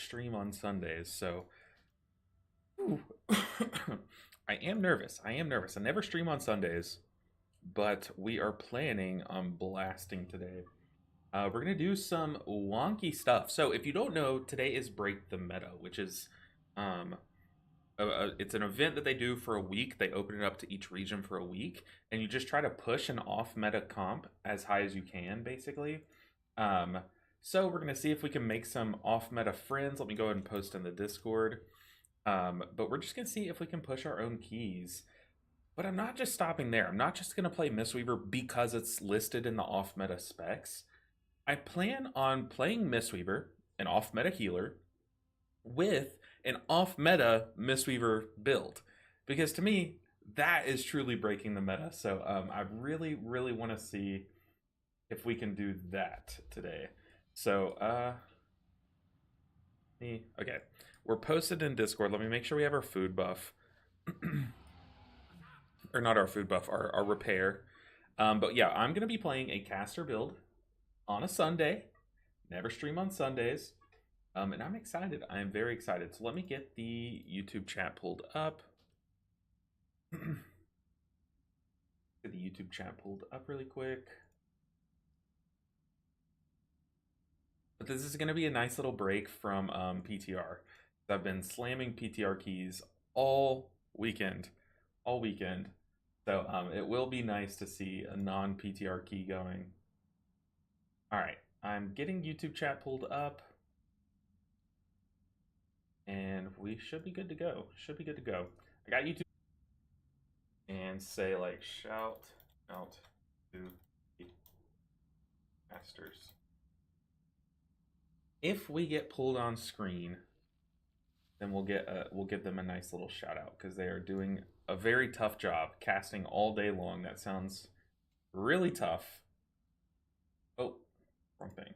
stream on Sundays, so ooh. I am nervous. I am nervous. I never stream on Sundays, but we are planning on blasting today. We're gonna do some wonky stuff. So if you don't know, today is Break the Meta, which is um, it's an event that they do for a week. They open it up to each region for a week, and you just try to push an off-meta comp as high as you can, basically. Um, so we're gonna see if we can make some off-meta friends. Let me go ahead and post in the Discord. But we're just gonna see if we can push our own keys. But I'm not just stopping there. I'm not just gonna play Mistweaver because it's listed in the off-meta specs. I plan on playing Mistweaver, an off-meta healer, with an off-meta Mistweaver build. Because to me, that is truly breaking the meta. So I really, really want to see if we can do that today. So, okay. We're posted in Discord. Let me make sure we have our food buff. Or not our food buff, our repair. But yeah, I'm going to be playing a caster build on a Sunday. Never stream on Sundays. And I'm excited. I am very excited. So let me get the YouTube chat pulled up. Get the YouTube chat pulled up really quick. But this is going to be a nice little break from PTR. I've been slamming PTR keys all weekend. All weekend. So it will be nice to see a non-PTR key going. All right. I'm getting YouTube chat pulled up. And we should be good to go. Should be good to go. I got YouTube. And say like shout out to the masters. If we get pulled on screen, then we'll give them a nice little shout out because they are doing a very tough job casting all day long. That sounds really tough. Oh, wrong thing.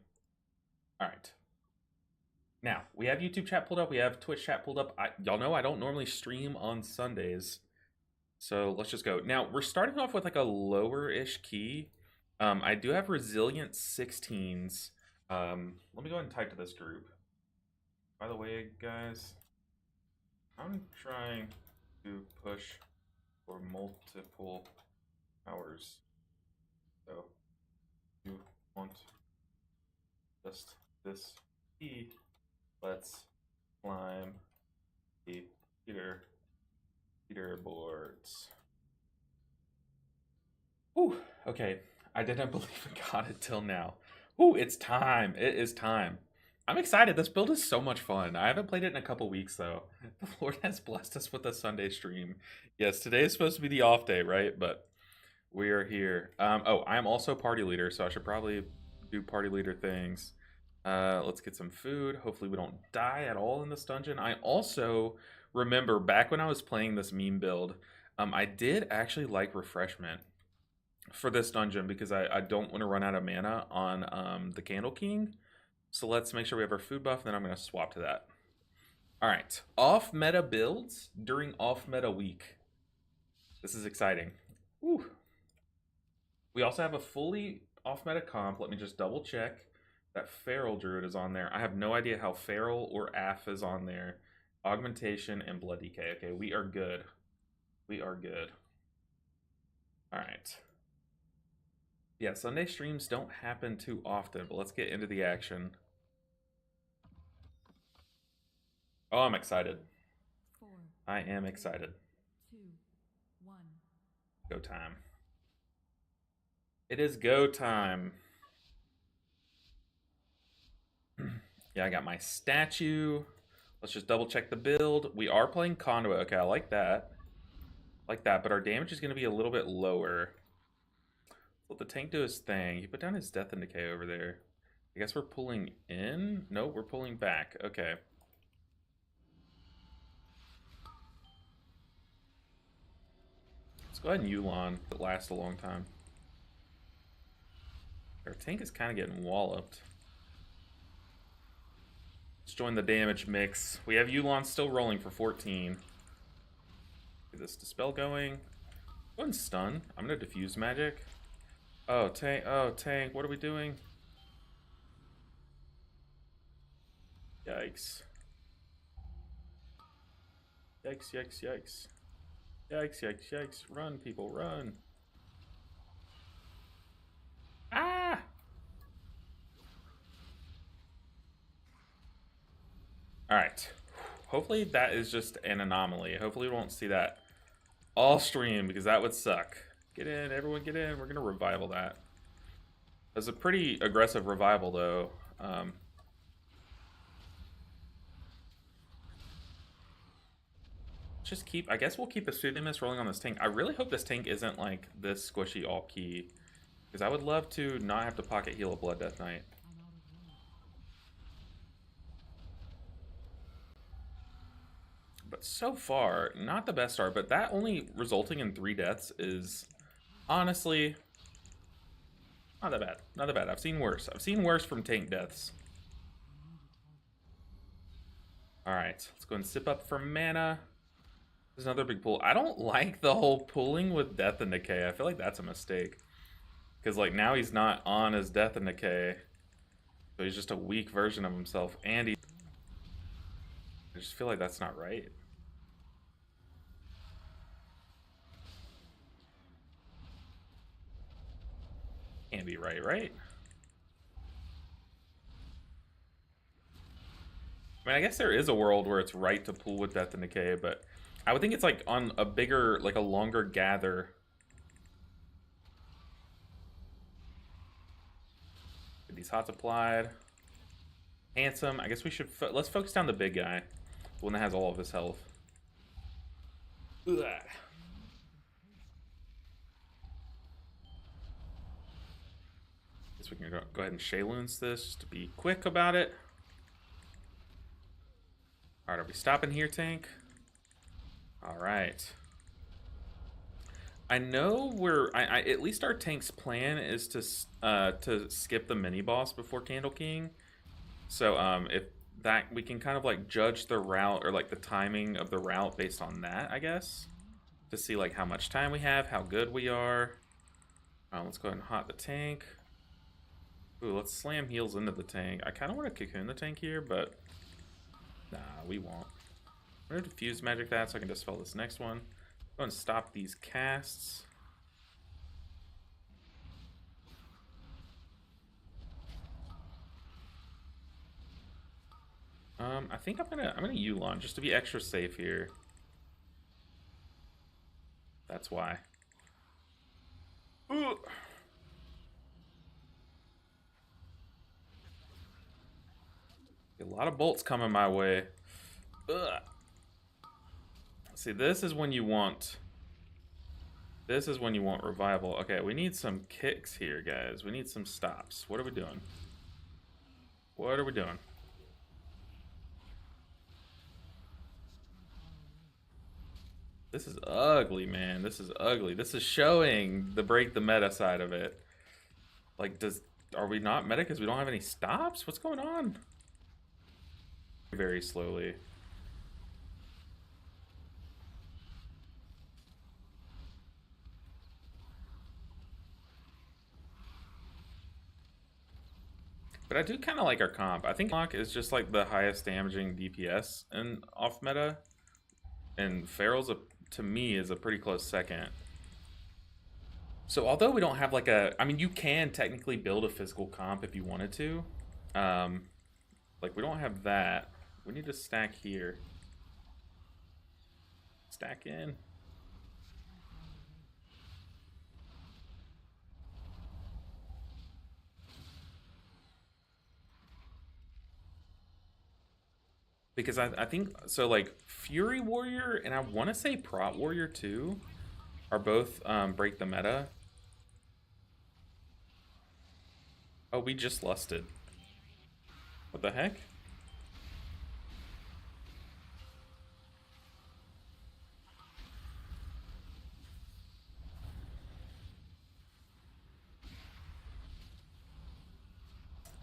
All right. Now, we have YouTube chat pulled up. We have Twitch chat pulled up. Y'all know I don't normally stream on Sundays. So let's just go. Now, we're starting off with like a lower-ish key. I do have resilient 16s. Let me go ahead and type to this group. By the way, guys, I'm trying to push for multiple hours. So, you want just this key? Let's climb the leaderboards. Ooh, okay. I didn't believe I got it till now. Ooh, it's time. It is time. I'm excited. This build is so much fun. I haven't played it in a couple weeks, though. The Lord has blessed us with a Sunday stream. Yes, today is supposed to be the off day, right? But we are here. Oh, I'm also party leader, so I should probably do party leader things. Let's get some food. Hopefully we don't die at all in this dungeon. I also remember back when I was playing this meme build, I did actually like refreshment for this dungeon because I don't want to run out of mana on the Candle King. So let's make sure we have our food buff, and then I'm going to swap to that. All right, off-meta builds during off-meta week. This is exciting. Woo. We also have a fully off-meta comp. Let me just double check that Feral Druid is on there. I have no idea how Feral or AF is on there. Augmentation and Blood Decay. Okay, we are good. We are good. All right. Yeah, Sunday streams don't happen too often, but let's get into the action. Oh, I'm excited. I am excited. 2, 1. Go time. It is go time. Yeah, I got my statue. Let's just double check the build. We are playing Conduit. Okay, I like that. Like that, but our damage is going to be a little bit lower. Let the tank do his thing. He put down his Death and Decay over there. I guess we're pulling in? No, we're pulling back. Okay. Let's go ahead and Yulon. It lasts a long time. Our tank is kind of getting walloped. Let's join the damage mix. We have Yulon still rolling for 14. Get this Dispel going. Go and stun. I'm going to diffuse magic. Oh, tank. Oh, tank. What are we doing? Yikes. Yikes, yikes, yikes. Yikes, yikes, yikes. Run, people, run. Ah! Alright. Hopefully that is just an anomaly. Hopefully we won't see that all stream, because that would suck. Get in, everyone get in. We're going to revival that. It was a pretty aggressive revival, though. Just keep, I guess we'll keep a Soothing Mist rolling on this tank. I really hope this tank isn't like this squishy all key, because I would love to not have to pocket heal a Blood Death Knight. But so far, not the best start, but that only resulting in 3 deaths is honestly not that bad. Not that bad. I've seen worse. I've seen worse from tank deaths. Alright, let's go and sip up for mana. There's another big pull. I don't like the whole pulling with Death and Decay. I feel like that's a mistake. Because like now he's not on his Death and Decay. So he's just a weak version of himself. And he... I just feel like that's not right. Can't be right, right? I mean, I guess there is a world where it's right to pull with Death and Decay, but I would think it's like on a bigger, like a longer gather. Get these hots applied. Handsome. I guess we should, let's focus down the big guy. The one that has all of his health. Ugh. Guess we can go ahead and Shayloons this just to be quick about it. Alright, are we stopping here, tank? Alright. I know we're... at least our tank's plan is to skip the mini-boss before Candle King. So, if that... we can kind of, like, judge the route, or, like, the timing of the route based on that, I guess. To see, like, how much time we have, how good we are. Let's go ahead and hot the tank. Ooh, let's slam heals into the tank. I kind of want to cocoon the tank here, but... nah, we won't. I'm going to diffuse magic that so I can dispel this next one. Go and stop these casts. I think I'm gonna Yulon just to be extra safe here. That's why. Ooh. A lot of bolts coming my way. Ugh. See, this is when you want... this is when you want revival. Okay, we need some kicks here, guys. We need some stops. What are we doing? What are we doing? This is ugly, man. This is ugly. This is showing the break the meta side of it. Like, are we not meta because we don't have any stops? What's going on? Very slowly. But I do kind of like our comp. I think Lock is just like the highest damaging DPS in off meta. And Feral's, to me, is a pretty close second. So although we don't have like a... I mean, you can technically build a physical comp if you wanted to. Like, we don't have that. We need to stack here. Stack in. Because I think... so, like, Fury Warrior and I want to say Prot Warrior too are both break the meta. Oh, we just lusted. What the heck?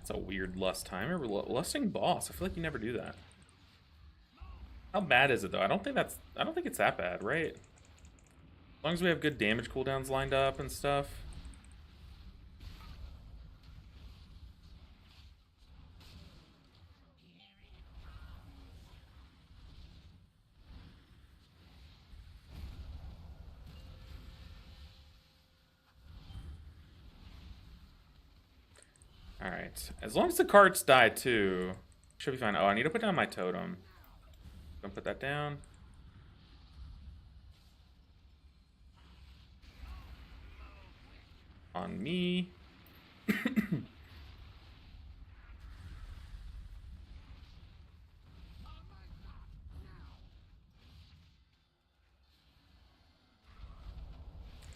It's a weird lust timer. Lusting boss. I feel like you never do that. How bad is it though? I don't think it's that bad, right? As long as we have good damage cooldowns lined up and stuff. Alright. As long as the cards die too, should be fine. Oh, I need to put down my totem. Gonna put that down. On me.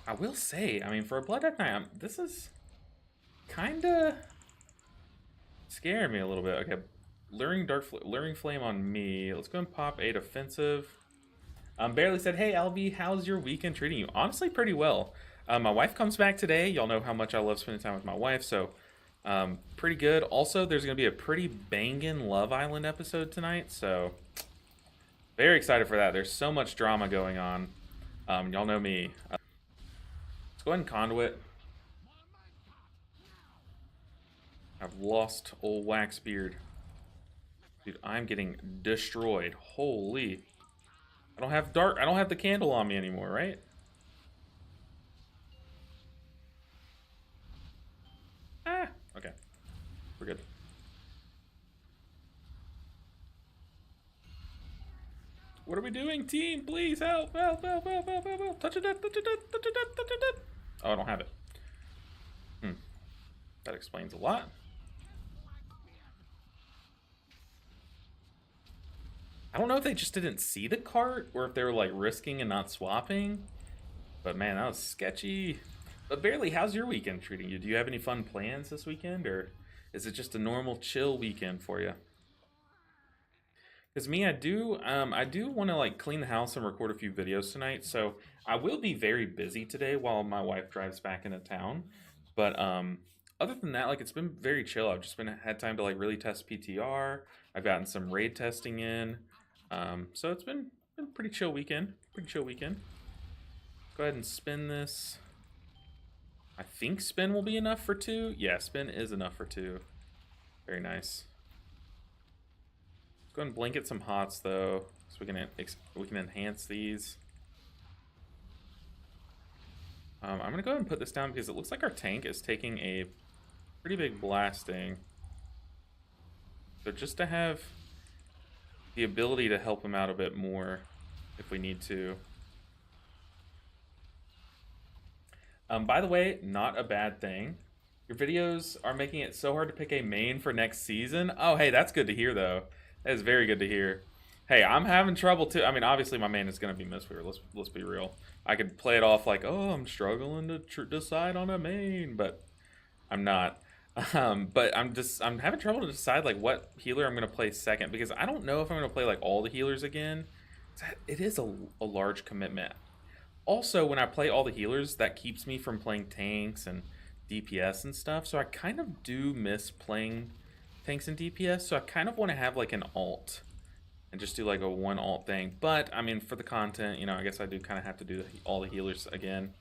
I will say, I mean, for a Blood Deck Knight, this is kind of scaring me a little bit. Okay, Luring Flame on me. Let's go and pop a defensive. Barely said, hey, LB, how's your weekend treating you? Honestly, pretty well. My wife comes back today. Y'all know how much I love spending time with my wife, so pretty good. Also, there's going to be a pretty banging Love Island episode tonight, so very excited for that. There's so much drama going on. Y'all know me. Let's go ahead and Conduit. I've lost old Waxbeard. Dude, I'm getting destroyed. Holy. I don't have the candle on me anymore, right? Ah, okay. We're good. What are we doing, team? Please help, help, help, help, help, help, help. Touch it, touch it, touch it, touch it, touch it. Oh, I don't have it. That explains a lot. I don't know if they just didn't see the cart or if they were like risking and not swapping. But man, that was sketchy. But Barely, how's your weekend treating you? Do you have any fun plans this weekend, or is it just a normal chill weekend for you? Because me, I do want to like clean the house and record a few videos tonight. So I will be very busy today while my wife drives back into town. But other than that, like it's been very chill. I've just had time to like really test PTR. I've gotten some raid testing in. So it's been pretty chill weekend. Pretty chill weekend. Go ahead and spin this. I think spin will be enough for 2. Yeah, spin is enough for 2. Very nice. Let's go ahead and blanket some hots though, so we can enhance these. I'm gonna go ahead and put this down because it looks like our tank is taking a pretty big blasting. So just to have the ability to help him out a bit more if we need to. By the way, not a bad thing. Your videos are making it so hard to pick a main for next season. Oh, hey, that's good to hear, though. That is very good to hear. Hey, I'm having trouble, too. I mean, obviously, my main is going to be Mistweaver. Let's be real. I could play it off like, oh, I'm struggling to decide on a main, but I'm not. But I'm having trouble to decide, like, what healer I'm going to play second, because I don't know if I'm going to play, like, all the healers again. It is a large commitment. Also, when I play all the healers, that keeps me from playing tanks and DPS and stuff. So I kind of do miss playing tanks and DPS. So I kind of want to have like an alt and just do like a one alt thing. But I mean, for the content, you know, I guess I do kind of have to do all the healers again.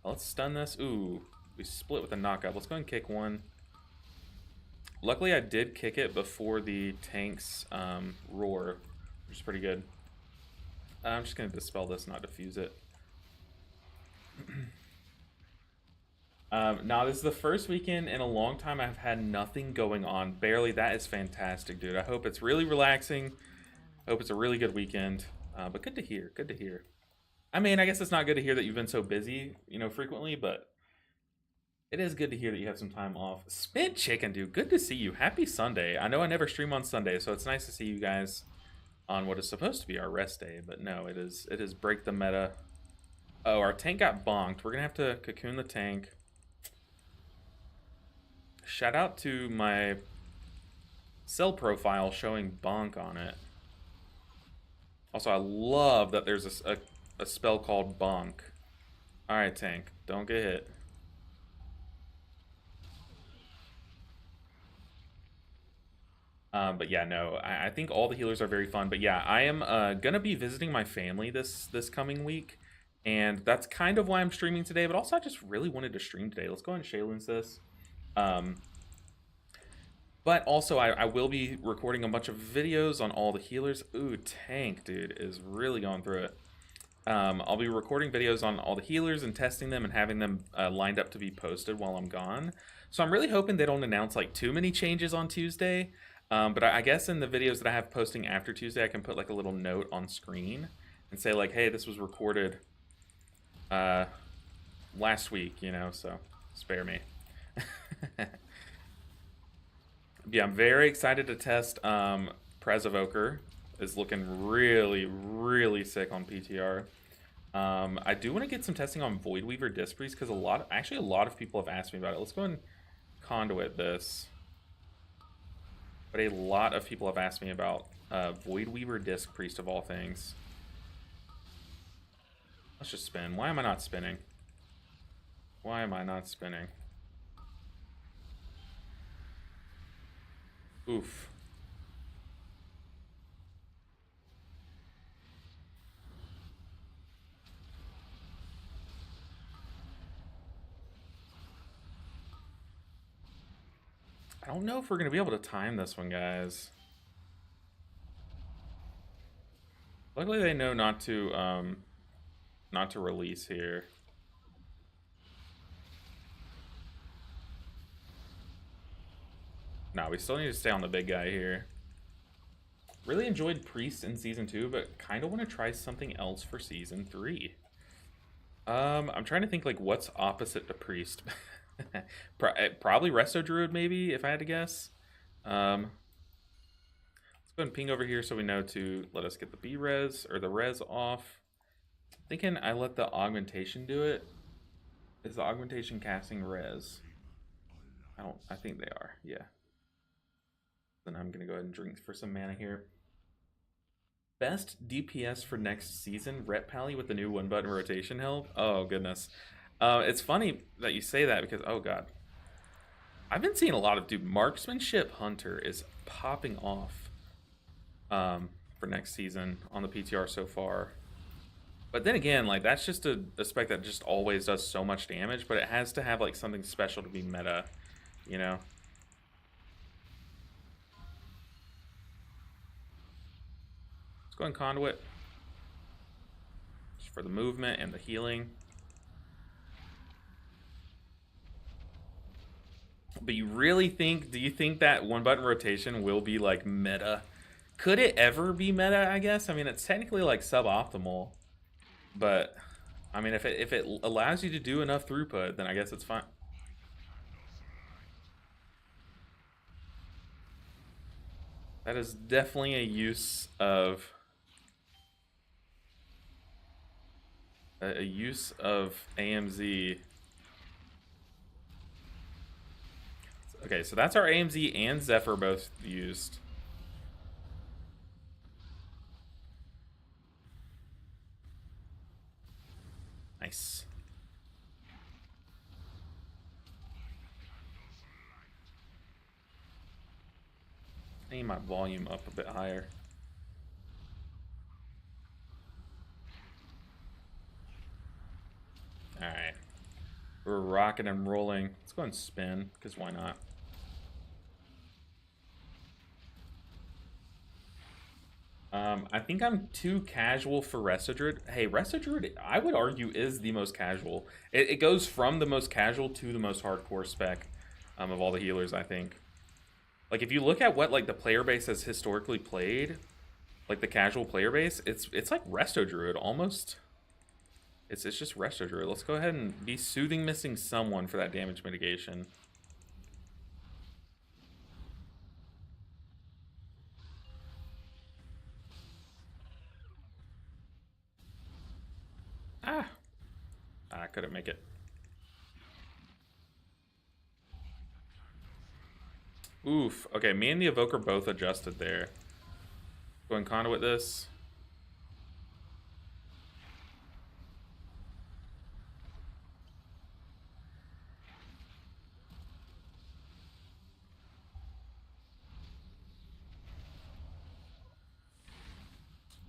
Let's stun this. Ooh, we split with a knockup. Let's go ahead and kick one. Luckily, I did kick it before the tank's roar, which is pretty good. I'm just going to dispel this, not diffuse it. Now this is the first weekend in a long time I've had nothing going on. Barely. That is fantastic, dude. I hope it's really relaxing. I hope it's a really good weekend. But good to hear. Good to hear. I mean, I guess it's not good to hear that you've been so busy, you know, frequently, but it is good to hear that you have some time off. Spit Chicken, dude. Good to see you. Happy Sunday. I know I never stream on Sunday, so it's nice to see you guys on what is supposed to be our rest day, but no, it is break the meta. Oh, our tank got bonked. We're gonna have to cocoon the tank. Shout out to my cell profile showing bonk on it. Also, I love that there's a spell called bonk. Alright, tank. Don't get hit. But yeah, no, I think all the healers are very fun. But yeah, I am gonna be visiting my family this coming week. And that's kind of why I'm streaming today, but also I just really wanted to stream today. Let's go ahead and Shaylins this. But also I will be recording a bunch of videos on all the healers. Ooh, tank, dude, is really going through it. I'll be recording videos on all the healers and testing them and having them lined up to be posted while I'm gone. So I'm really hoping they don't announce like too many changes on Tuesday. But I guess in the videos that I have posting after Tuesday, I can put like a little note on screen and say like, hey, this was recorded last week, you know, so spare me. Yeah, I'm very excited to test Prez Evoker. Is looking really, really sick on PTR. I do want to get some testing on Voidweaver Disc Priest because a lot of people have asked me about it. Let's go and conduit this. But a lot of people have asked me about Voidweaver Disc Priest of all things. Let's just spin. Why am I not spinning? Why am I not spinning? Oof. I don't know if we're going to be able to time this one, guys. Luckily, they know not to release here. No, we still need to stay on the big guy here. Really enjoyed Priest in Season 2, but kind of want to try something else for Season 3. I'm trying to think, like, what's opposite to Priest? Probably Resto Druid, maybe, if I had to guess. Let's go ahead and ping over here so we know to let us get the B-res, or the res off. Thinking I let the augmentation do it. Is the augmentation casting res? I think they are, yeah. Then I'm gonna go ahead and drink for some mana here. Best DPS for next season, Rep Pally with the new 1-button rotation help. Oh goodness. It's funny that you say that because, oh god. I've been seeing a lot of, dude, Marksmanship Hunter is popping off for next season on the PTR so far. But then again, like, that's just a spec that just always does so much damage, but it has to have, like, something special to be meta, you know? Let's go and Conduit. Just for the movement and the healing. But you really think, do you think that 1-button rotation will be, like, meta? Could it ever be meta, I guess? I mean, it's technically, like, suboptimal. But, I mean, if it allows you to do enough throughput, then I guess it's fine. That is definitely a use of... a use of AMZ. Okay, so that's our AMZ and Zephyr both used. Nice. I need my volume up a bit higher. Alright. We're rocking and rolling. Let's go and spin, because why not? I think I'm too casual for Resto Druid. Hey, Resto Druid, I would argue, is the most casual. It goes from the most casual to the most hardcore spec of all the healers, I think. Like, if you look at what, like, the player base has historically played, like, the casual player base, it's like Resto Druid, almost. It's just Resto Druid. Let's go ahead and be Soothing Missing someone for that damage mitigation. I couldn't make it. Oof. Okay, me and the Evoker both adjusted there. Go and Conduit this.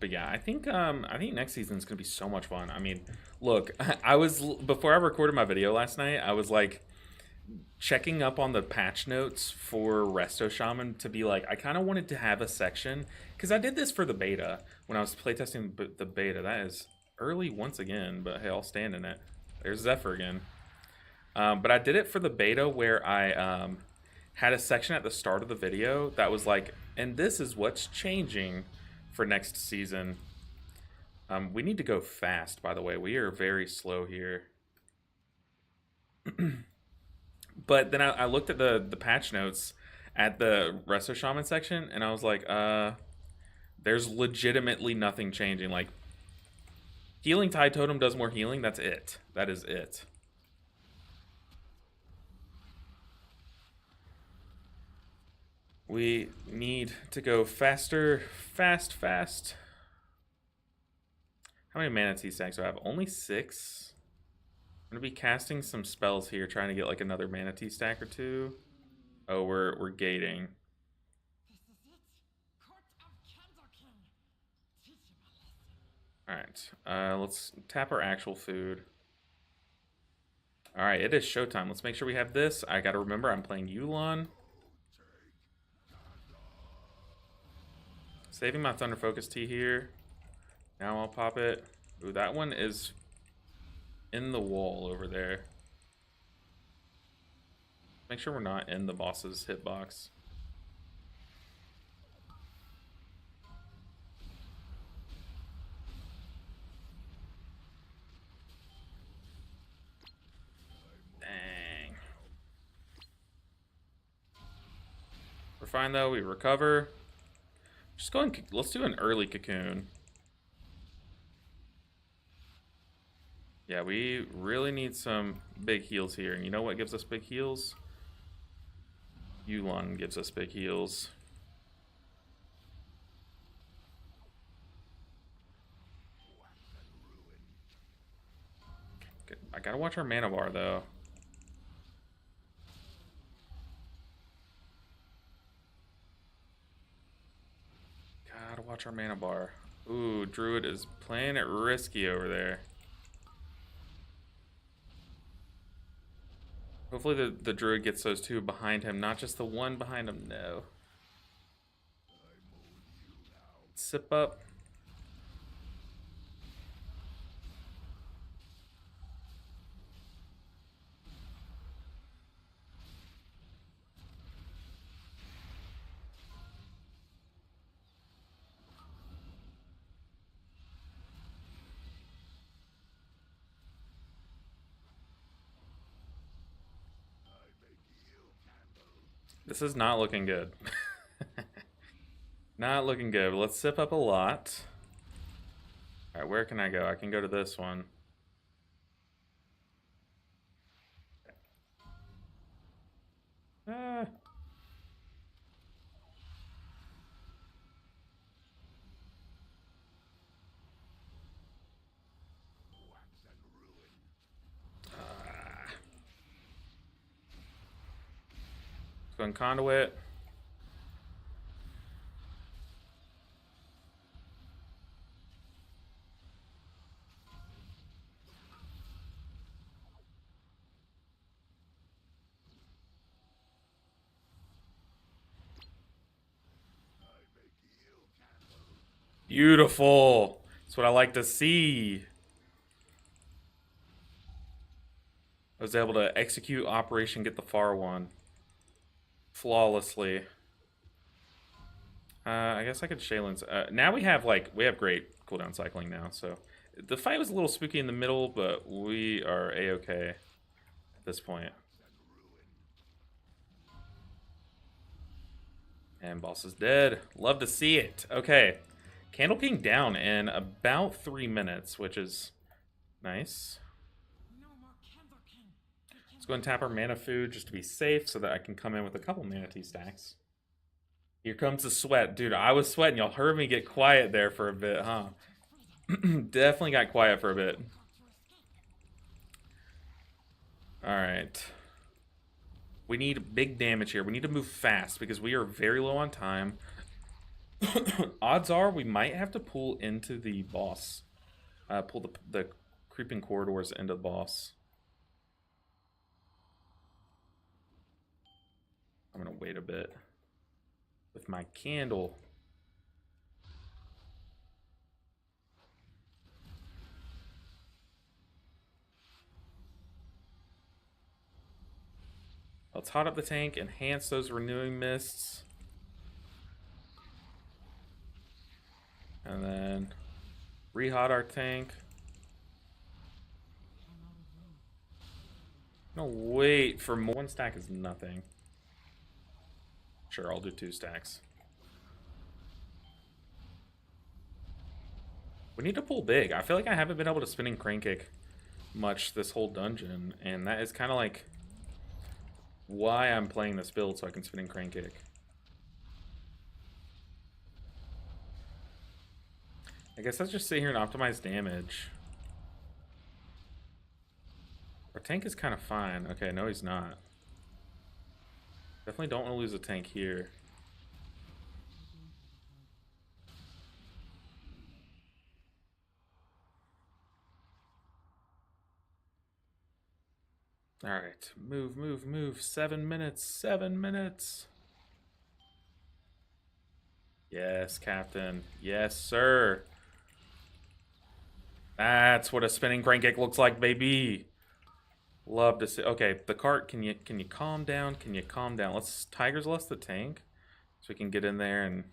But yeah, I think next season is gonna be so much fun. I mean, look, before I recorded my video last night, I was like checking up on the patch notes for Resto Shaman to be like, I kind of wanted to have a section because I did this for the beta when I was playtesting the beta. That is early once again, but hey, I'll stand in it. There's Zephyr again. But I did it for the beta where I had a section at the start of the video that was like, and this is what's changing for next season. We need to go fast, by the way. We are very slow here. But then I looked at the patch notes at the Resto Shaman section, and I was like, there's legitimately nothing changing. Like, healing Tide Totem does more healing. That's it. That is it. We need to go faster. Fast. How many Manatee stacks do I have? Only 6. I'm going to be casting some spells here, trying to get like another Manatee stack or 2. Oh, we're gating. Alright, let's tap our actual food. Alright, it is showtime. Let's make sure we have this. I gotta remember I'm playing Yulon. Saving my Thunder Focus Tea here. Now I'll pop it. Ooh, that one is in the wall over there. Make sure we're not in the boss's hitbox. Dang. We're fine though, we recover. Just go and let's do an early cocoon. Yeah, we really need some big heals here. And you know what gives us big heals? Yulon gives us big heals. I gotta watch our mana bar though. Gotta watch our mana bar. Ooh, Druid is playing it risky over there. Hopefully the Druid gets those 2 behind him, not just the one behind him. No. Sip up. This is not looking good. Not looking good. But let's sip up a lot. Alright, where can I go? I can go to this one. Ah. Let's go in Conduit. Beautiful. That's what I like to see. I was able to execute Operation Get the Far One flawlessly. I guess I could Shaylin's. Now we have great cooldown cycling now. So the fight was a little spooky in the middle, but we are a-okay at this point. And boss is dead. Love to see it. Okay. Candle King down in about 3 minutes, which is nice. Let's go and tap our mana food just to be safe so that I can come in with a couple Manatee stacks. Here comes the sweat. Dude, I was sweating. Y'all heard me get quiet there for a bit, huh? Definitely got quiet for a bit. Alright. We need big damage here. We need to move fast because we are very low on time. Odds are we might have to pull into the boss. Pull the creeping corridors into the boss. I'm going to wait a bit with my candle. Let's hot up the tank, enhance those renewing mists. And then re-hot our tank. No, wait for more. 1 stack is nothing. Sure, I'll do 2 stacks. We need to pull big. I feel like I haven't been able to spinning crane kick much this whole dungeon, and that is kind of like why I'm playing this build, so I can spinning crane kick. I guess let's just sit here and optimize damage. Our tank is kind of fine. Okay, no he's not. Definitely don't want to lose a tank here. Alright, move, move, move. 7 minutes, 7 minutes. Yes, Captain. Yes, sir. That's what a spinning crane kick looks like, baby. Love to see. Okay, the cart, can you calm down? Can you calm down? Let's Tiger's Lust the tank so we can get in there and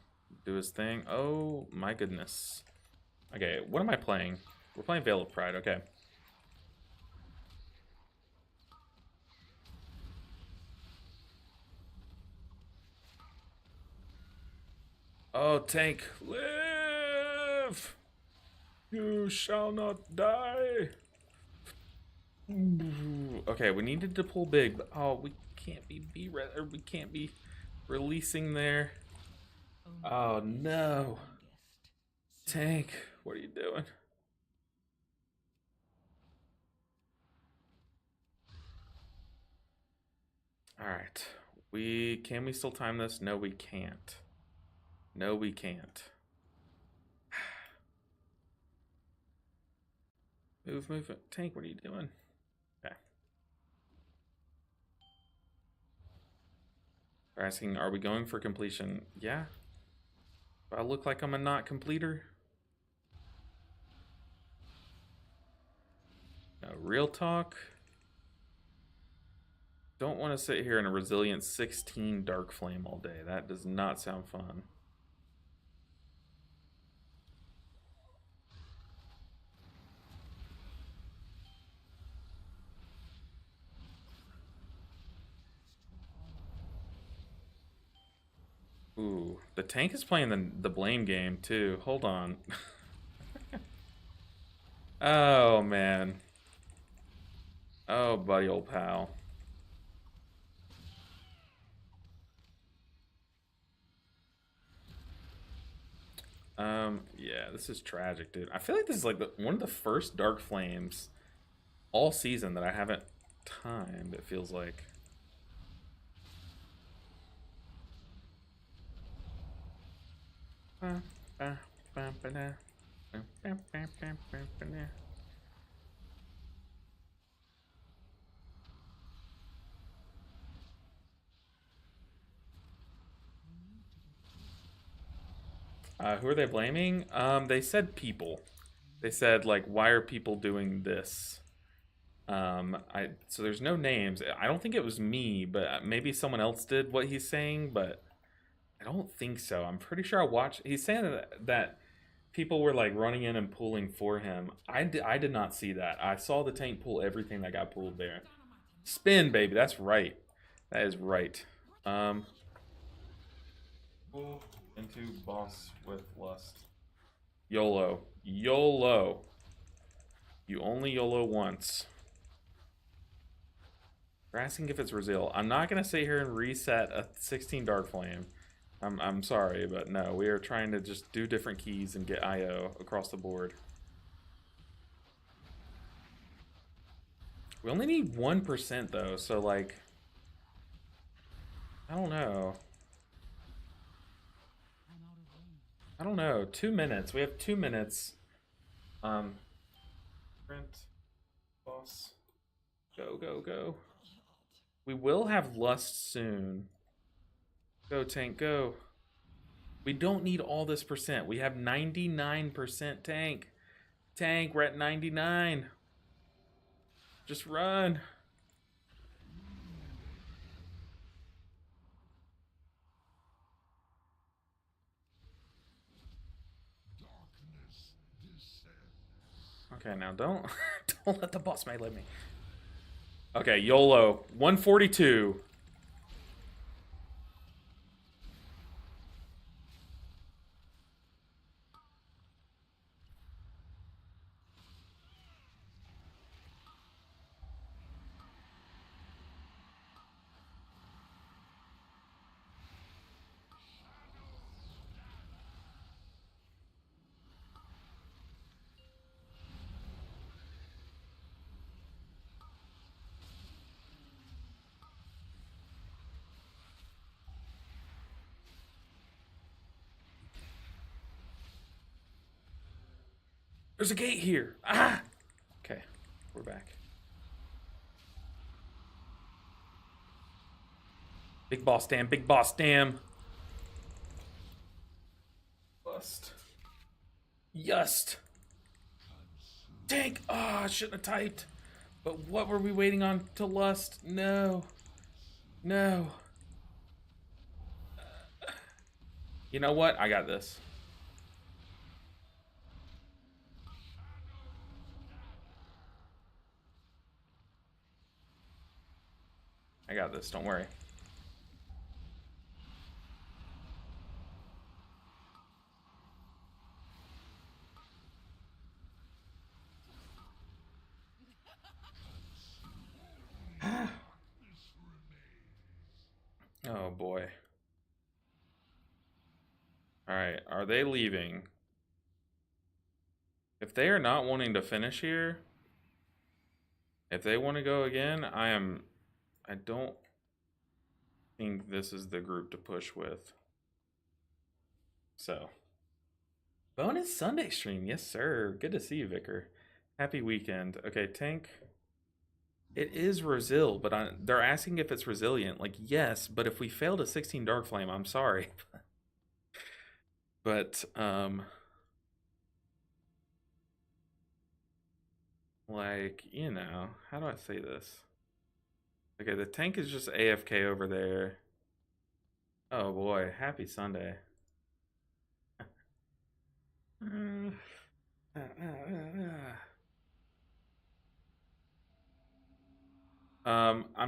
do his thing. Oh my goodness. Okay, what am I playing? We're playing Veil of Pride, okay. Oh, tank, live! You shall not die. Okay, we needed to pull big, but oh, we can't be releasing there. Oh no. Tank, what are you doing? Alright. Can we still time this? No, we can't. No, we can't. Move, move. Tank, what are you doing? Okay. They're asking, are we going for completion? Yeah. Do I look like I'm a not completer? No, real talk. Don't want to sit here in a resilient 16 Darkflame all day. That does not sound fun. Ooh, the tank is playing the blame game too. Hold on. Oh man. Oh, buddy, old pal. Yeah, this is tragic, dude. I feel like this is like one of the first Dark Flames all season that I haven't timed, it feels like. Who are they blaming? They said people. They said like, why are people doing this? So there's no names. I don't think it was me, but maybe someone else did what he's saying, but I don't think so. I'm pretty sure I watched. He's saying that people were like running in and pulling for him. I did not see that. I saw the tank pull everything that got pulled there. Spin, baby. That's right. That is right. Into boss with lust. YOLO. YOLO. You only YOLO once. They're asking if it's Brazil. I'm not going to sit here and reset a 16 Darkflame. I'm sorry, but no. We are trying to just do different keys and get IO across the board. We only need 1% though, so like... I don't know. I don't know. 2 minutes. We have 2 minutes. Print. Boss. Go, go, go. We will have lust soon. Go, tank, go. We don't need all this percent. We have 99% tank. Tank, we're at 99. Just run. Okay, now don't don't let the boss melee me. Okay, YOLO. 142. There's a gate here. Ah! Okay, we're back. Big boss damn, big boss damn. Bust. Yust. Tank! Ah, I shouldn't have typed. But what were we waiting on to lust? No. No. You know what? I got this. I got this, don't worry. Oh boy. Alright, are they leaving? If they are not wanting to finish here, if they want to go again, I don't think this is the group to push with. So, bonus Sunday stream, yes sir. Good to see you, Vicar. Happy weekend. Okay, tank. It is Resil, but they're asking if it's resilient. Like, yes, but if we fail to 16 Darkflame, I'm sorry. But, like, you know, how do I say this? Okay, the tank is just AFK over there. Oh boy, happy Sunday. I'm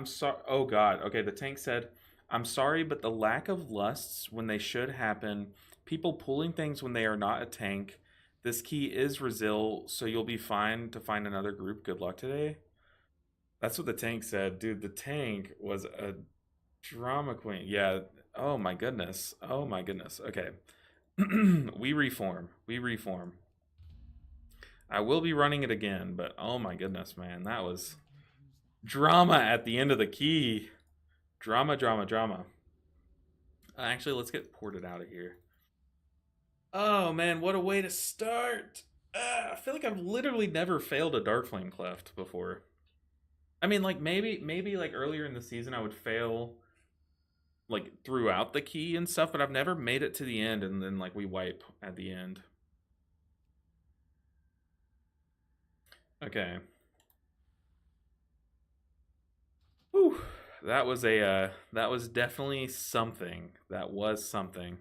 sorry. Oh God. Okay, the tank said, "I'm sorry, but the lack of lusts when they should happen, people pulling things when they are not a tank. This key is resil, so you'll be fine to find another group. Good luck today." That's what the tank said, dude. The tank was a drama queen. Yeah. Oh my goodness. Oh my goodness. Okay. We reform. We reform. I will be running it again, but oh my goodness, man, that was drama at the end of the key. Drama, drama, drama. Actually, let's get ported out of here. Oh man, what a way to start! I feel like I've literally never failed a Darkflame Cleft before. I mean, like maybe like earlier in the season I would fail like throughout the key and stuff, but I've never made it to the end and then like we wipe at the end. Okay. Whew. That was that was definitely something. That was something.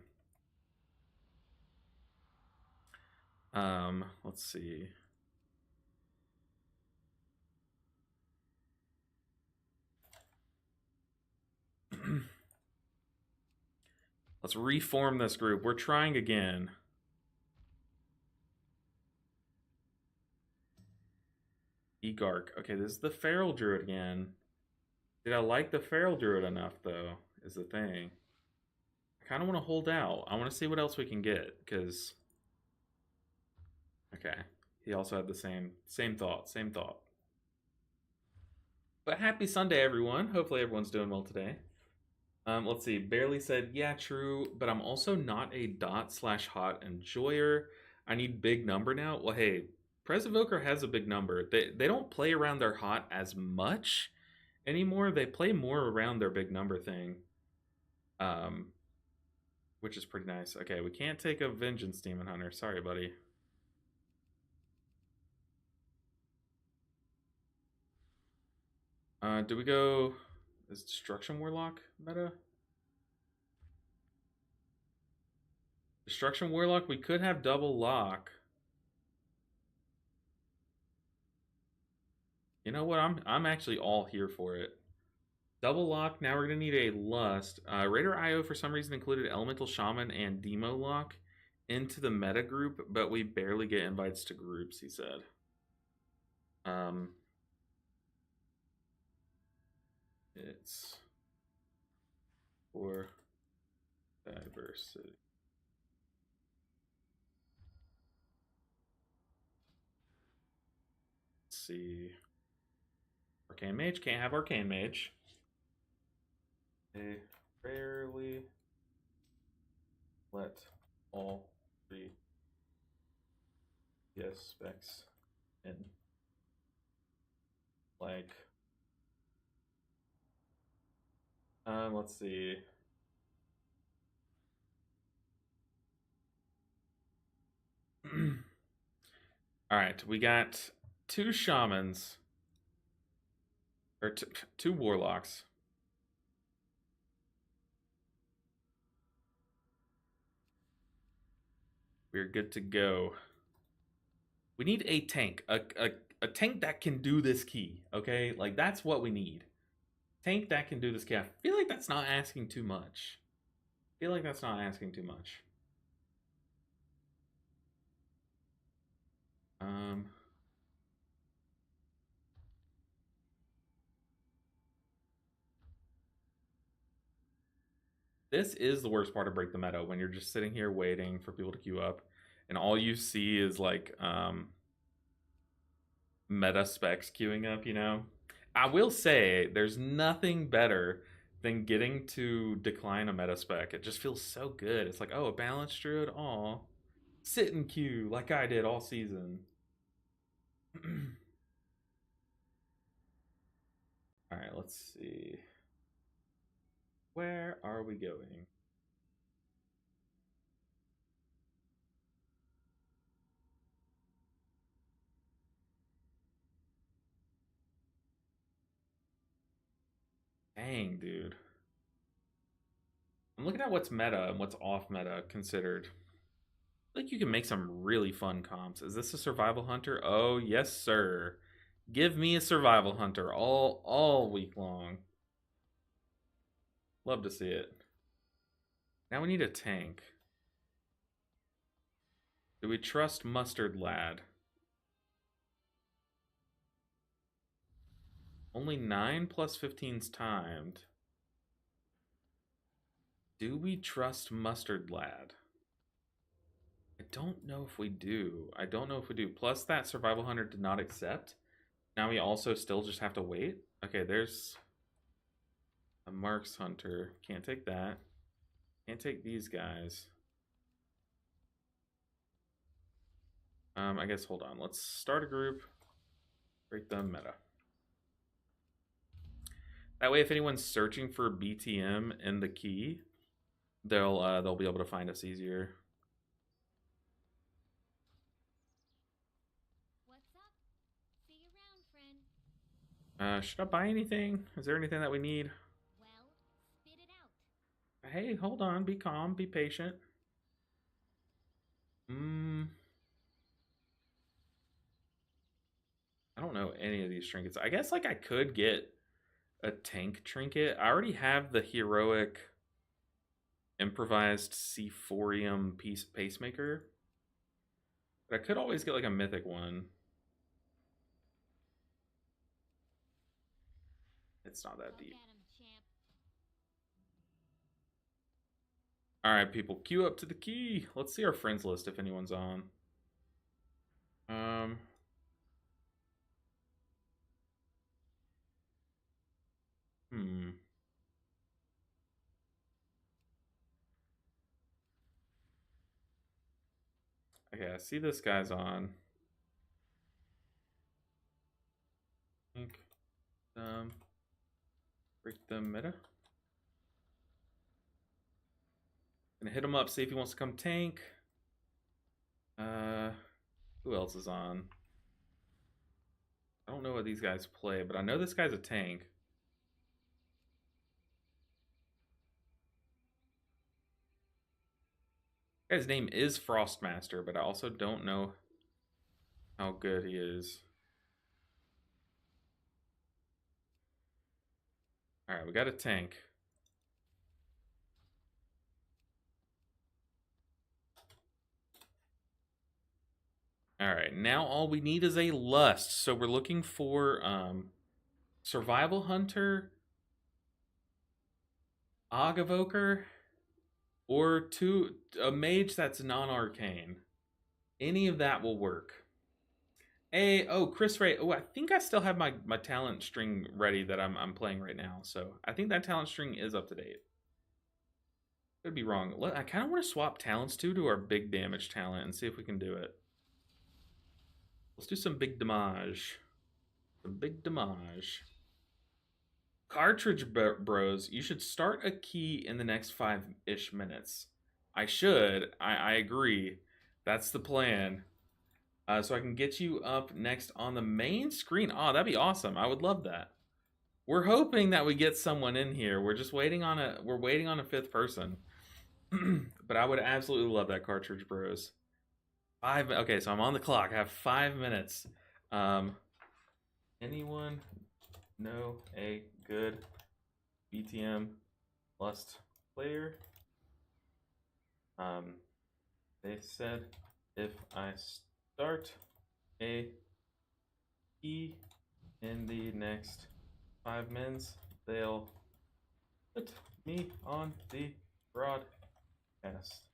Let's see. Let's reform this group. We're trying again. Egark. Okay, this is the Feral Druid again. Did I like the Feral Druid enough, though, is the thing. I kind of want to hold out. I want to see what else we can get, because... Okay. He also had the same thought, same thought. But happy Sunday, everyone. Hopefully everyone's doing well today. Let's see. Barely said, yeah, true, but I'm also not a dot/hot enjoyer. I need big number now. Well, hey, Presovoker has a big number. They don't play around their hot as much anymore. They play more around their big number thing, which is pretty nice. Okay, we can't take a Vengeance Demon Hunter. Sorry, buddy. Do we go... Is Destruction Warlock meta? Destruction Warlock, we could have double lock. You know what? I'm actually all here for it. Double lock. Now we're gonna need a lust. Raider IO for some reason included Elemental Shaman and Demo lock into the meta group, but we barely get invites to groups. He said. It's for diversity. Let's see. Arcane Mage. Can't have Arcane Mage. They rarely let all three PS specs in. Like, let's see. All right, we got 2 shamans or 2 warlocks. We're good to go. We need a tank, a tank that can do this key. Okay, like that's what we need. Tank that can do this key. I feel like that's not asking too much. I feel like that's not asking too much. This is the worst part of Break the Meta, when you're just sitting here waiting for people to queue up, and all you see is like meta specs queuing up, you know? I will say there's nothing better than getting to decline a meta spec. It just feels so good. It's like, oh, a balanced druid, aw. Sit in queue like I did all season. Alright, let's see. Where are we going? Dang, dude. I'm looking at what's meta and what's off meta considered. I think you can make some really fun comps. Is this a survival hunter? Oh, yes, sir. Give me a survival hunter all week long. Love to see it. Now we need a tank. Do we trust Mustard Lad? Only 9 plus 15's timed. Do we trust Mustard Lad? I don't know if we do. I don't know if we do. Plus that survival hunter did not accept. Now we also still just have to wait. Okay, there's a Marks hunter. Can't take that. Can't take these guys. I guess, hold on. Let's start a group. Break the meta. That way, if anyone's searching for BTM in the key, they'll be able to find us easier. What's up? See you around, friend. Should I buy anything? Is there anything that we need? Well, spit it out. Hey, hold on. Be calm. Be patient. I don't know any of these trinkets. I guess like I could get a tank trinket. I already have the heroic improvised Sephorium pacemaker. But I could always get like a mythic one. It's not that deep. Alright, people, queue up to the key. Let's see our friends list if anyone's on. Okay, I see this guy's on. Break the meta. Gonna hit him up, see if he wants to come tank. Who else is on? I don't know what these guys play, but I know this guy's a tank. This guy's name is Frostmaster, but I also don't know how good he is. All right, we got a tank. All right, now all we need is a lust. So we're looking for survival hunter, Og evoker, or a mage that's non-arcane. Any of that will work. Chris Ray. Oh, I think I still have my talent string ready that I'm playing right now. So I think that talent string is up to date. Could be wrong. I kind of want to swap talents to our big damage talent and see if we can do it. Let's do some big damage. Some big damage. Cartridge bros, you should start a key in the next 5-ish minutes. I should. I agree. That's the plan. So I can get you up next on the main screen. Oh, that'd be awesome. I would love that. We're hoping that we get someone in here. We're just waiting on a fifth person. But I would absolutely love that, Cartridge Bros. Okay, so I'm on the clock. I have 5 minutes. Anyone know a good BTM Lust player? They said if I start a key in the next 5 minutes, they'll put me on the broadcast.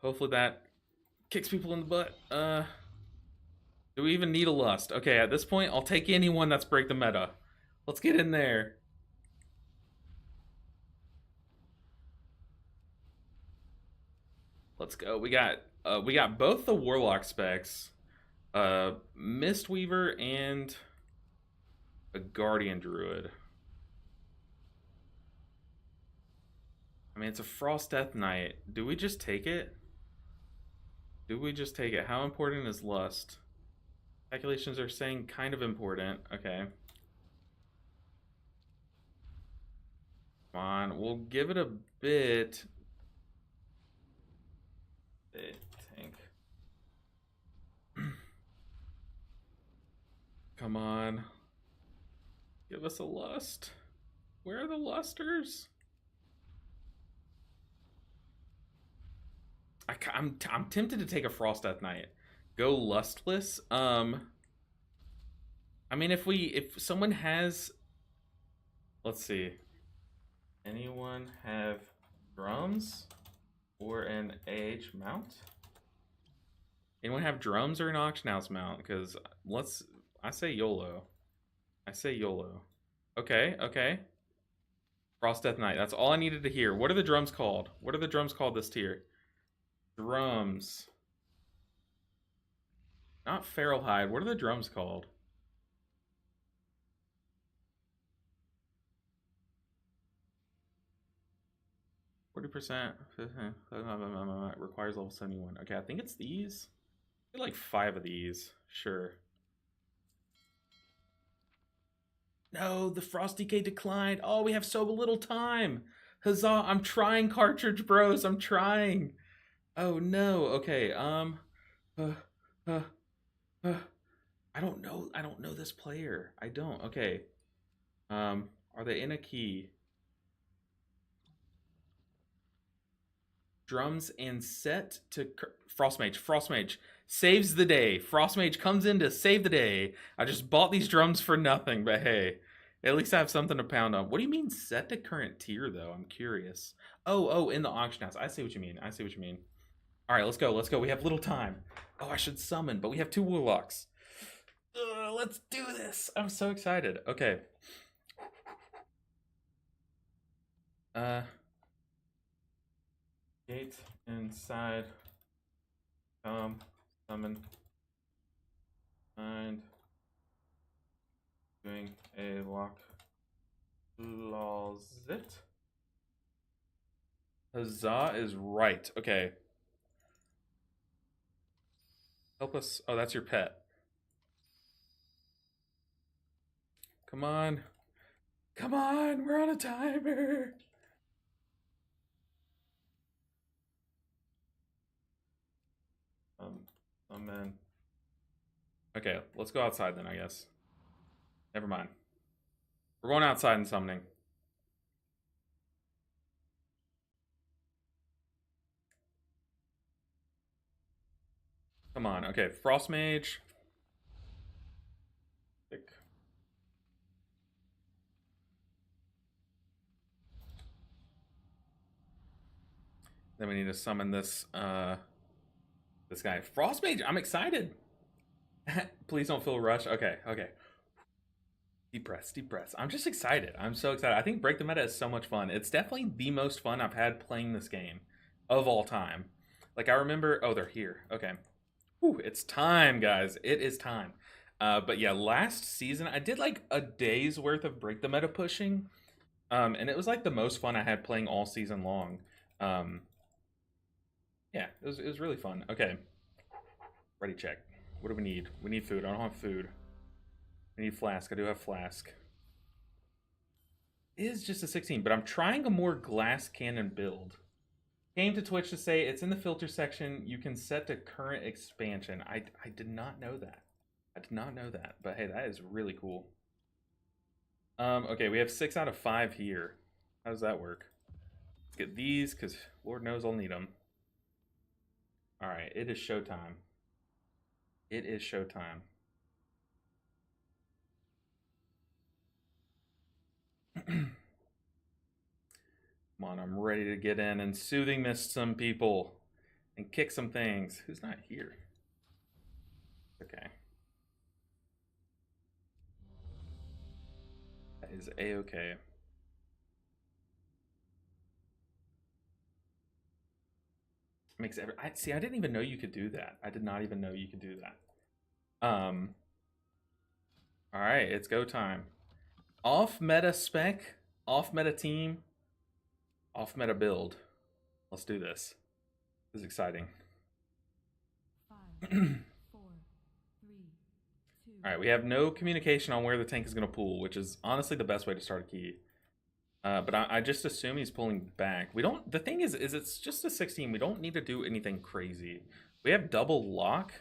Hopefully that kicks people in the butt. Do we even need a lust? Okay, at this point, I'll take anyone that's break the meta. Let's get in there. Let's go. We got both the warlock specs, Mistweaver and a guardian druid. I mean, it's a frost death knight. Do we just take it? Do we just take it? How important is lust? Calculations are saying kind of important. Okay. Come on, we'll give it a bit. Tank. Come on. Give us a lust. Where are the lusters? I'm tempted to take a Frost Death Knight. Go lustless. I mean, if someone has, let's see. Anyone have drums or an AH mount? Anyone have drums or an auction house mount? Because I say YOLO. I say YOLO. Okay, okay. Frost Death Knight. That's all I needed to hear. What are the drums called? What are the drums called this tier? Drums. Not Feral Hide. What are the drums called? %. Requires level 71. Okay, I think it's these. I feel like 5 of these. Sure. No, the Frost Decay declined. Oh, we have so little time. Huzzah, I'm trying, Cartridge Bros. I'm trying. Oh, no. Okay, I don't know. I don't know this player. I don't. Okay. Are they in a key? Drums and set to Frostmage. Frostmage saves the day. Frostmage comes in to save the day. I just bought these drums for nothing, but hey, at least I have something to pound on. What do you mean set to current tier though? I'm curious. Oh, in the auction house. I see what you mean. I see what you mean. All right, let's go. Let's go. We have little time. Oh, I should summon, but we have 2 warlocks. Let's do this. I'm so excited. Okay. Gate inside. Summon. And doing a lock closet. Huzzah is right. Okay. Help us. Oh, that's your pet. Come on. Come on. We're on a timer. Summon. Okay, let's go outside then, I guess. Never mind. We're going outside and summoning. Come on. Okay, Frost Mage. Thick. Then we need to summon this this guy. Frost Mage, I'm excited. Please don't feel rushed. Okay, okay. Deep breaths, deep breaths. I'm just excited. I'm so excited. I think Break the Meta is so much fun. It's definitely the most fun I've had playing this game of all time. Like, I remember... Oh, they're here. Okay. Whew, it's time, guys. It is time. But yeah, last season, I did like a day's worth of Break the Meta pushing. And it was like the most fun I had playing all season long. Yeah, it was really fun. Okay. Ready check. What do we need? We need food. I don't have food. I need flask. I do have flask. It is just a 16, but I'm trying a more glass cannon build. Came to Twitch to say it's in the filter section. You can set to current expansion. I did not know that. I did not know that. But hey, that is really cool. Okay, we have 6 out of 5 here. How does that work? Let's get these, because Lord knows I'll need them. Alright, it is showtime. It is showtime. Come on, I'm ready to get in and Soothing Mist some people and kick some things. Who's not here? Okay. That is a-okay. Makes every... See, I didn't even know you could do that. I did not even know you could do that. Alright, it's go time. Off meta spec, off meta team, off meta build. Let's do this. This is exciting. 5, 4, 3, 2. Alright, we have no communication on where the tank is going to pull, which is honestly the best way to start a key. But I just assume he's pulling back. We don't... The thing is it's just a 16. We don't need to do anything crazy. We have double lock.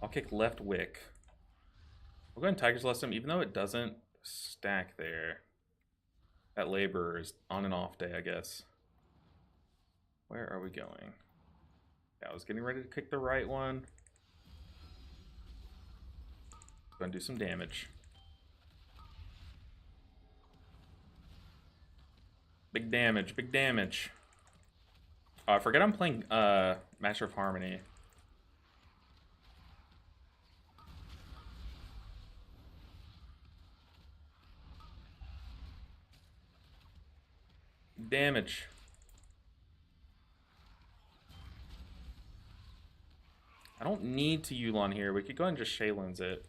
I'll kick left wick. We'll go ahead and Tiger's Lust him, even though it doesn't stack there. That Laborer is on and off day, I guess. Where are we going? Yeah, I was getting ready to kick the right one. Gonna do some damage. Big damage, big damage. Oh, I forget I'm playing Master of Harmony. Damage. I don't need to Yulon here. We could go ahead and just Shaylin's it.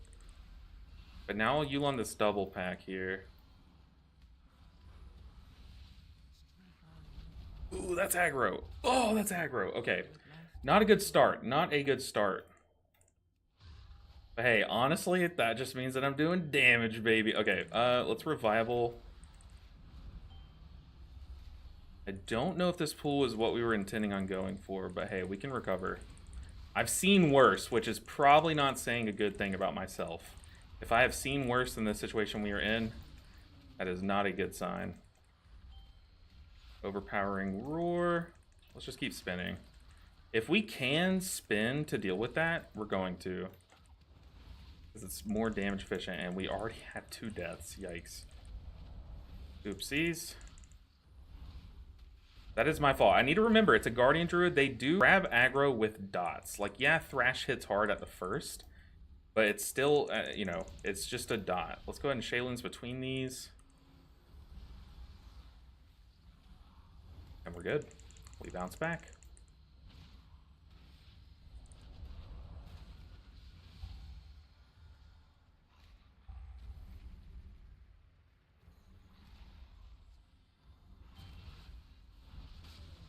But now I'll Yulon this double pack here. Ooh, that's aggro. Oh, that's aggro. Okay. Not a good start. Not a good start. But hey, honestly, that just means that I'm doing damage, baby. Okay, let's Revival. I don't know if this pool is what we were intending on going for, but hey, we can recover. I've seen worse, which is probably not saying a good thing about myself. If I have seen worse than the situation we are in, that is not a good sign. Overpowering Roar. Let's just keep spinning. If we can spin to deal with that, we're going to. Because it's more damage efficient, and we already have 2 deaths. Yikes. Oopsies. That is my fault. I need to remember, it's a Guardian Druid. They do grab aggro with dots. Like, yeah, Thrash hits hard at the first, but it's still, you know, it's just a dot. Let's go ahead and Shaylin's between these. And we're good. We bounce back.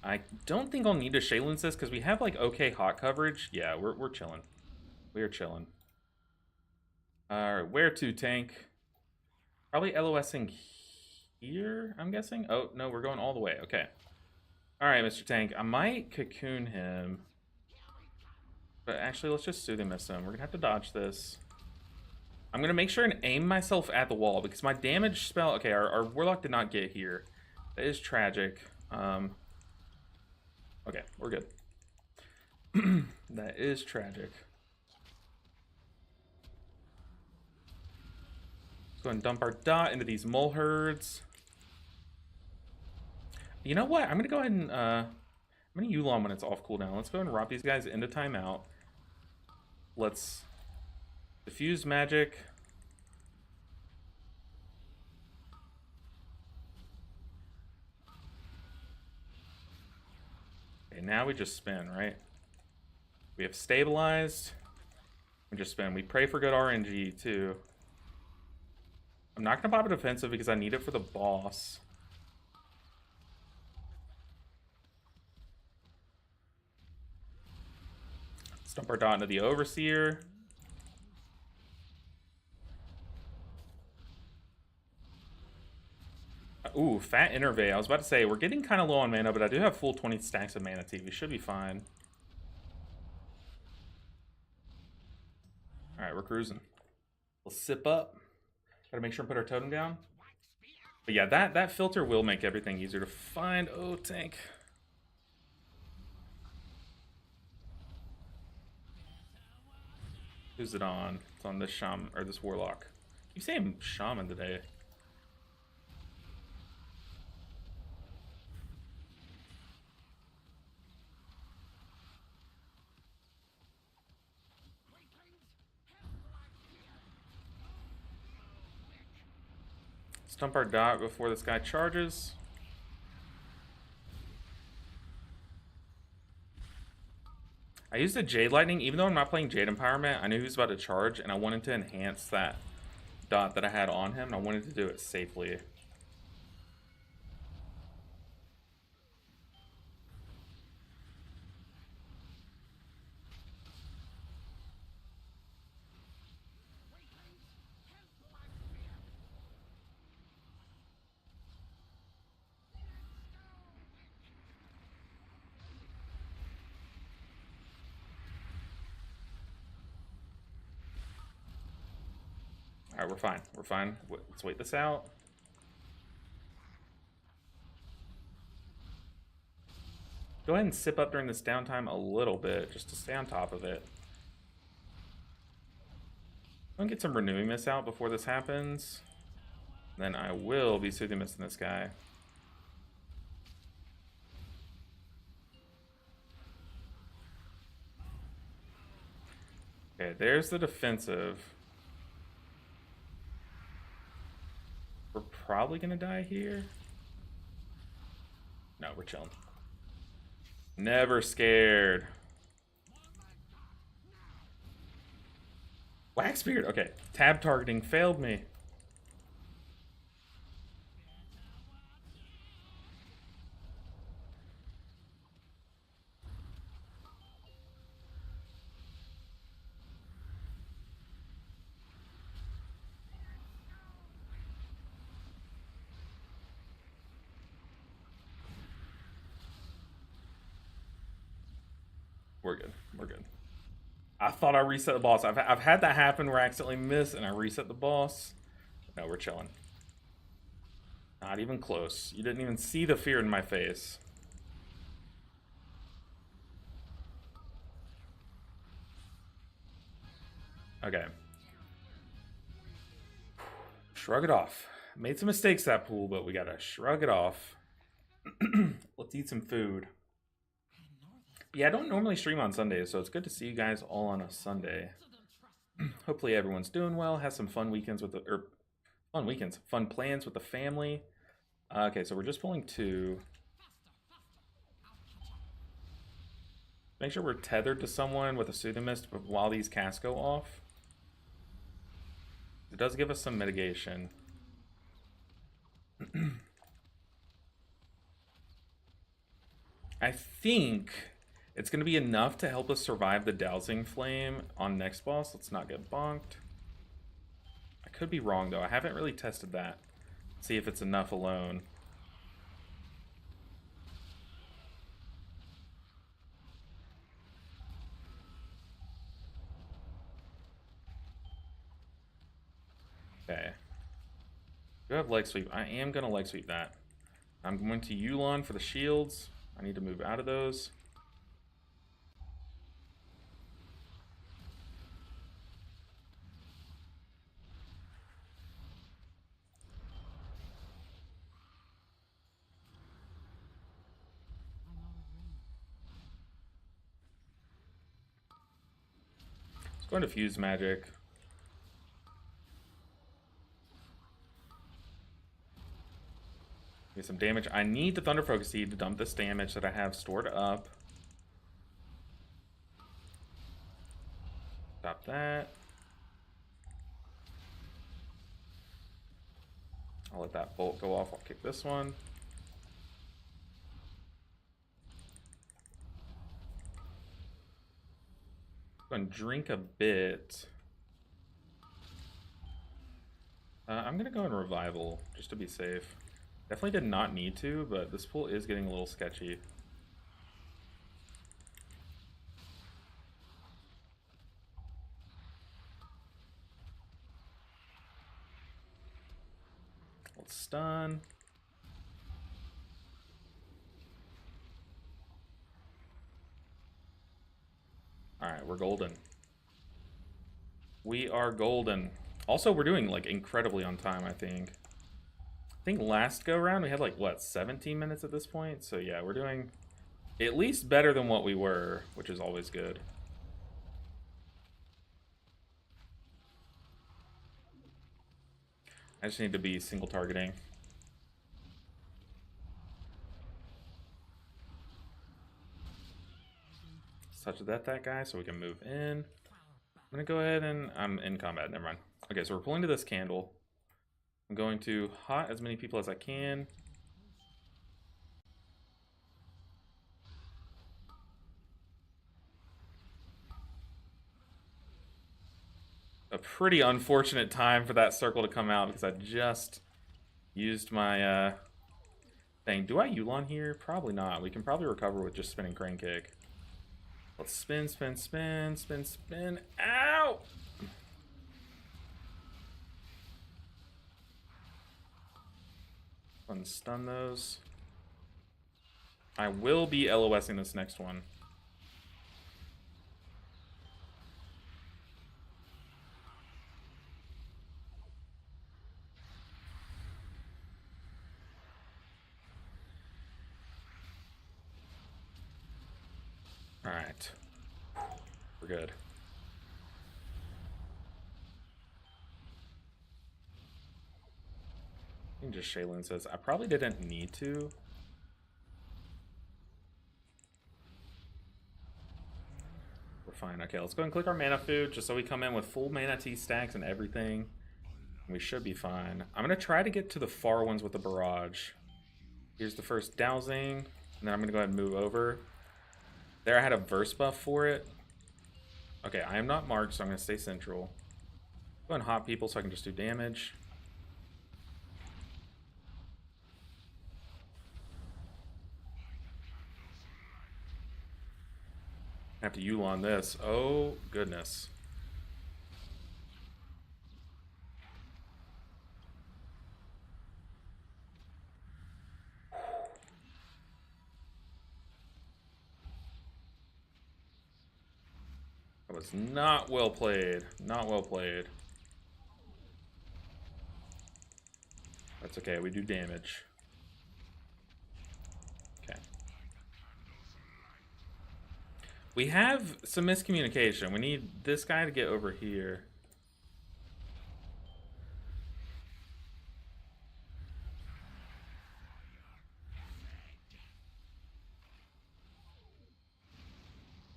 I don't think I'll need to Shaylin's this because we have like okay hot coverage. Yeah, we're chilling. We are chilling. Alright, where to, tank? Probably LOSing here, I'm guessing. Oh, no, we're going all the way. Okay. Alright, Mr. Tank. I might cocoon him. But actually, let's just Soothing Mist him. We're gonna have to dodge this. I'm gonna make sure and aim myself at the wall because my damage spell. Okay, our warlock did not get here. That is tragic. Okay, we're good. That is tragic. Let's go ahead and dump our dot into these mole herds. You know what? I'm gonna go ahead and I'm gonna Yulon when it's off cooldown. Let's go ahead and rob these guys into timeout. Let's diffuse magic. Okay, now we just spin, right? We have stabilized. We just spin. We pray for good RNG too. I'm not gonna pop a defensive because I need it for the boss. Stump our dot into the overseer. Ooh, fat innervate. I was about to say, we're getting kind of low on mana, but I do have full 20 stacks of mana tea. We should be fine. Alright, we're cruising. We'll sip up. Gotta make sure and put our totem down. But yeah, that filter will make everything easier to find. Oh, tank. Who's it on? It's on this shaman, or this warlock. I keep saying shaman today. Stump our dot before this guy charges. I used the Jade Lightning, even though I'm not playing Jade Empowerment. I knew he was about to charge, and I wanted to enhance that dot that I had on him, and I wanted to do it safely. Alright, we're fine. We're fine. Let's wait this out. Go ahead and sip up during this downtime a little bit, just to stay on top of it. I'm gonna get some Renewing Mist out before this happens. Then I will be Soothing Mist in this guy. Okay, there's the defensive. We're probably gonna die here. No, we're chilling. Never scared. Waxbeard. Okay, tab targeting failed me. We're good. We're good. I thought I reset the boss. I've had that happen where I accidentally miss and I reset the boss. No, we're chilling. Not even close. You didn't even see the fear in my face. Okay. Shrug it off. Made some mistakes that pool, but we gotta shrug it off. Let's eat some food. Yeah, I don't normally stream on Sundays, so it's good to see you guys all on a Sunday. Hopefully everyone's doing well, has some fun weekends with the fun plans with the family. Okay, so we're just pulling 2. Make sure we're tethered to someone with a Soothing Mist while these casts go off. It does give us some mitigation. I think it's going to be enough to help us survive the Dowsing Flame on next boss. Let's not get bonked. I could be wrong, though. I haven't really tested that. See if it's enough alone. Okay. Do I have leg sweep? I am going to leg sweep that. I'm going to Yulon for the shields. I need to move out of those. Let's go into Fuse Magic. Get some damage. I need the Thunder Focus Seed to dump this damage that I have stored up. Stop that. I'll let that bolt go off. I'll kick this one. Go and drink a bit. I'm going to go in Revival, just to be safe. Definitely did not need to, but this pool is getting a little sketchy. Let's stun. Alright, we're golden. We are golden. Also, we're doing, like, incredibly on time, I think. I think last go-round we had, like, what, 17 minutes at this point? So, yeah, we're doing at least better than what we were, which is always good. I just need to be single targeting. Touch that guy so we can move in. I'm gonna go ahead and I'm in combat, never mind. Okay, so we're pulling to this candle. I'm going to hot as many people as I can. A pretty unfortunate time for that circle to come out because I just used my thing. Do I Yulon here? Probably not. We can probably recover with just spinning crane kick. Let's spin, spin, spin, spin, spin. Ow! Unstun those. I will be LOSing this next one. Alright. We're good. I think just Shaylin says, I probably didn't need to. We're fine. Okay, let's go and click our mana food just so we come in with full mana T stacks and everything. We should be fine. I'm going to try to get to the far ones with the barrage. Here's the first dowsing, and then I'm going to go ahead and move over. There I had a verse buff for it. Okay, I am not marked, so I'm going to stay central. Go and hot people so I can just do damage. I have to Yulon this. Oh, goodness. That was not well played. Not well played. That's okay, we do damage. Okay. We have some miscommunication. We need this guy to get over here.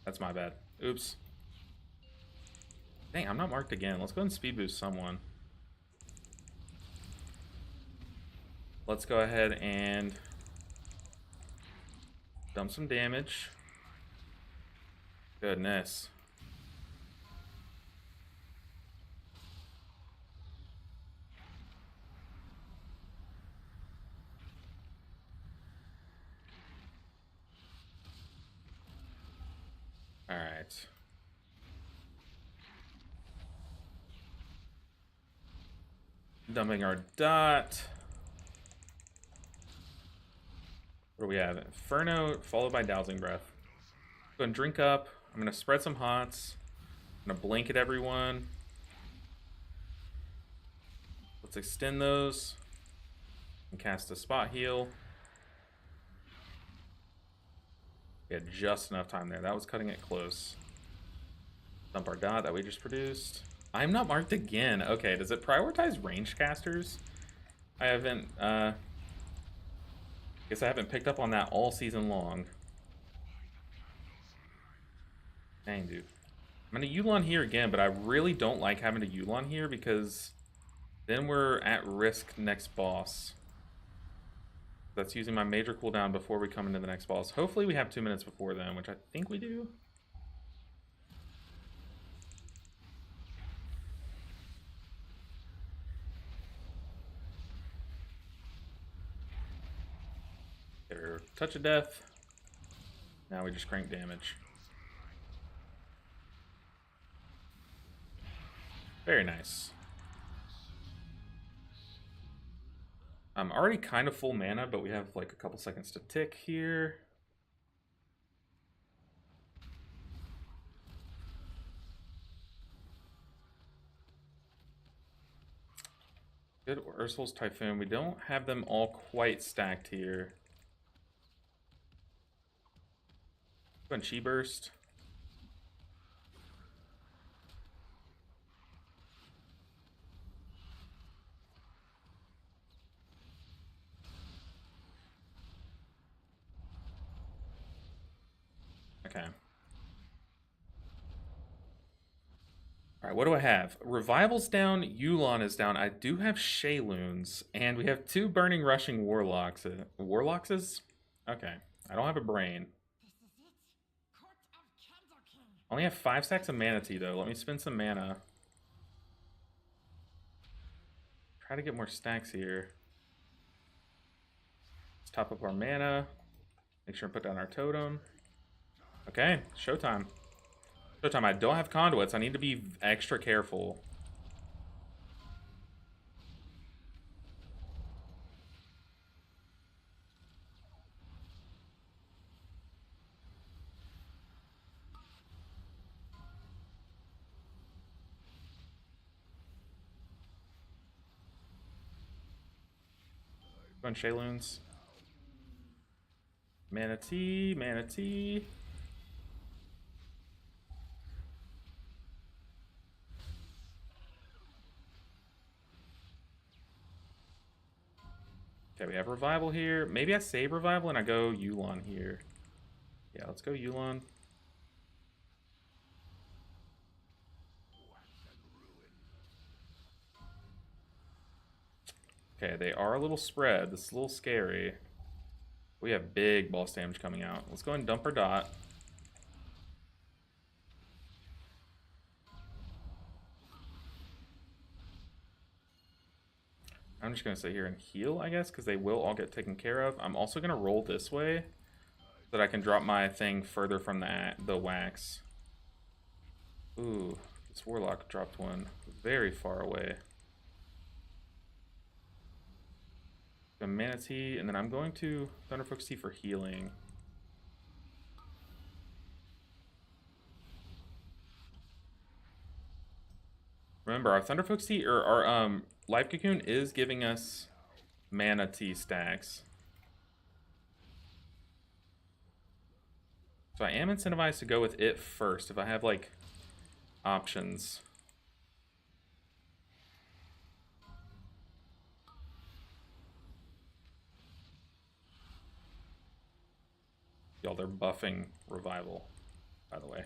That's my bad. Oops. Dang, I'm not marked again. Let's go and speed boost someone. Let's go ahead and dump some damage. Goodness. All right. Dumping our dot. What do we have? Inferno followed by Dowsing Breath. Go and drink up. I'm gonna spread some hots. I'm gonna blanket everyone. Let's extend those. And cast a spot heal. We had just enough time there. That was cutting it close. Dump our dot that we just produced. I'm not marked again. Okay, does it prioritize ranged casters? I haven't, guess I haven't picked up on that all season long. Dang, dude. I'm gonna Yulon here again, but I really don't like having to Yulon here because then we're at risk next boss. That's using my major cooldown before we come into the next boss. Hopefully we have 2 minutes before then, which I think we do. There, touch of death. Now we just crank damage. Very nice. I'm already kind of full mana, but we have like a couple seconds to tick here. Good Ursul's Typhoon. We don't have them all quite stacked here. Go and Chi Burst. Okay. Alright, what do I have? Revival's down, Yulon is down. I do have Shayloons, and we have 2 Burning Rushing Warlocks. Warlockses? Okay. I don't have a brain. I only have 5 stacks of Manatee, though. Let me spend some mana. Try to get more stacks here. Let's top up our mana. Make sure to put down our totem. Okay, showtime. Showtime. I don't have conduits. I need to be extra careful. Go on Shayloons. Manatee, Manatee. Okay, we have Revival here. Maybe I save Revival and I go Yulon here. Yeah, let's go Yulon. Okay, they are a little spread. This is a little scary. We have big boss damage coming out. Let's go and dump our dot. I'm just going to sit here and heal, I guess, because they will all get taken care of. I'm also going to roll this way so that I can drop my thing further from the wax. Ooh, this Warlock dropped one very far away. The Manatee, and then I'm going to Thunderfocus Tea for healing. Remember, our Thunderfocus Tea, or our Life Cocoon is giving us mana tea stacks. So I am incentivized to go with it first if I have, like, options. Y'all, they're buffing Revival, by the way.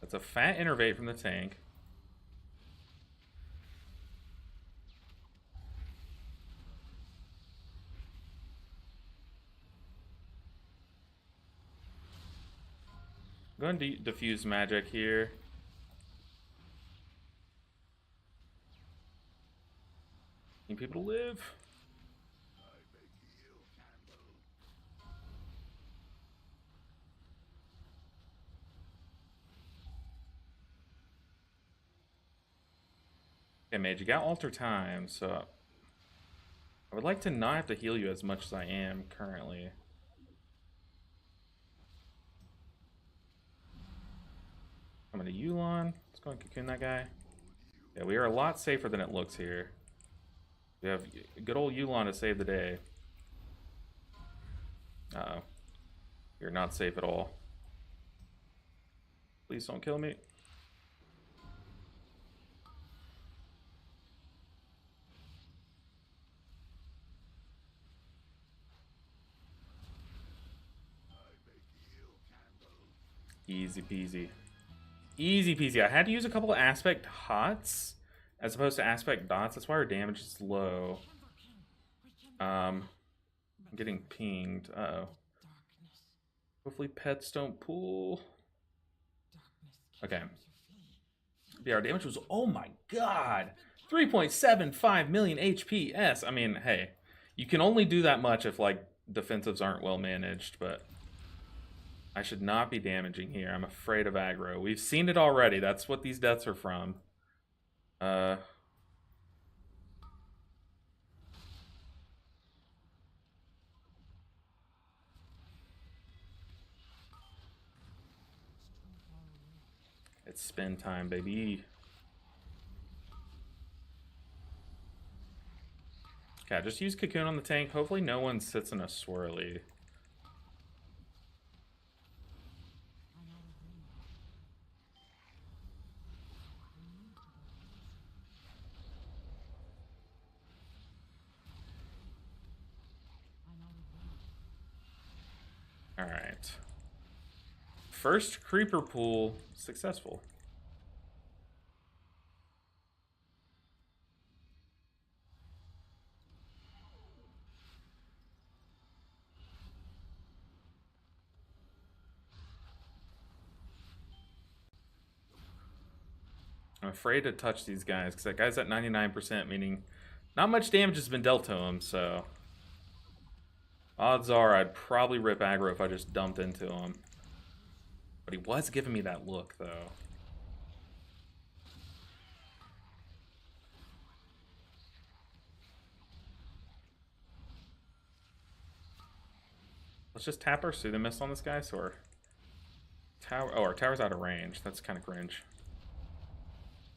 That's a fat innervate from the tank. I'm going to diffuse magic here. Need people to live. Okay, Mage, you got alter time, so I would like to not have to heal you as much as I am currently. I'm gonna Yulon. Let's go and cocoon that guy. Yeah, we are a lot safer than it looks here. We have good old Yulon to save the day. Uh-oh. You're not safe at all. Please don't kill me. Easy peasy. Easy peasy. I had to use a couple of aspect hots as opposed to aspect dots. That's why our damage is low. I'm getting pinged. Uh-oh. Hopefully pets don't pull. Okay. Yeah, our damage was, oh my god, 3.75 million HPS. I mean, hey, you can only do that much if, like, defensives aren't well managed, but I should not be damaging here. I'm afraid of aggro. We've seen it already. That's what these deaths are from. It's spin time, baby. Okay, just use Cocoon on the tank. Hopefully no one sits in a swirly. Alright. First creeper pool successful. I'm afraid to touch these guys because that guy's at 99%, meaning not much damage has been dealt to him, so odds are I'd probably rip aggro if I just dumped into him. But he was giving me that look, though. Let's just tap our Soothing Mist on this guy, so our tower... Oh, our tower's out of range. That's kind of cringe.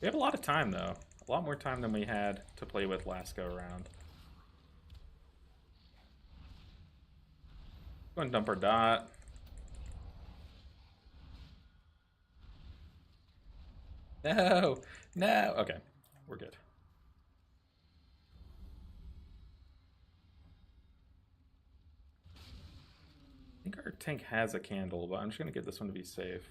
We have a lot of time, though. A lot more time than we had to play with last go-around. Go and dump our dot. No! No! Okay, we're good. I think our tank has a candle, but I'm just going to get this one to be safe.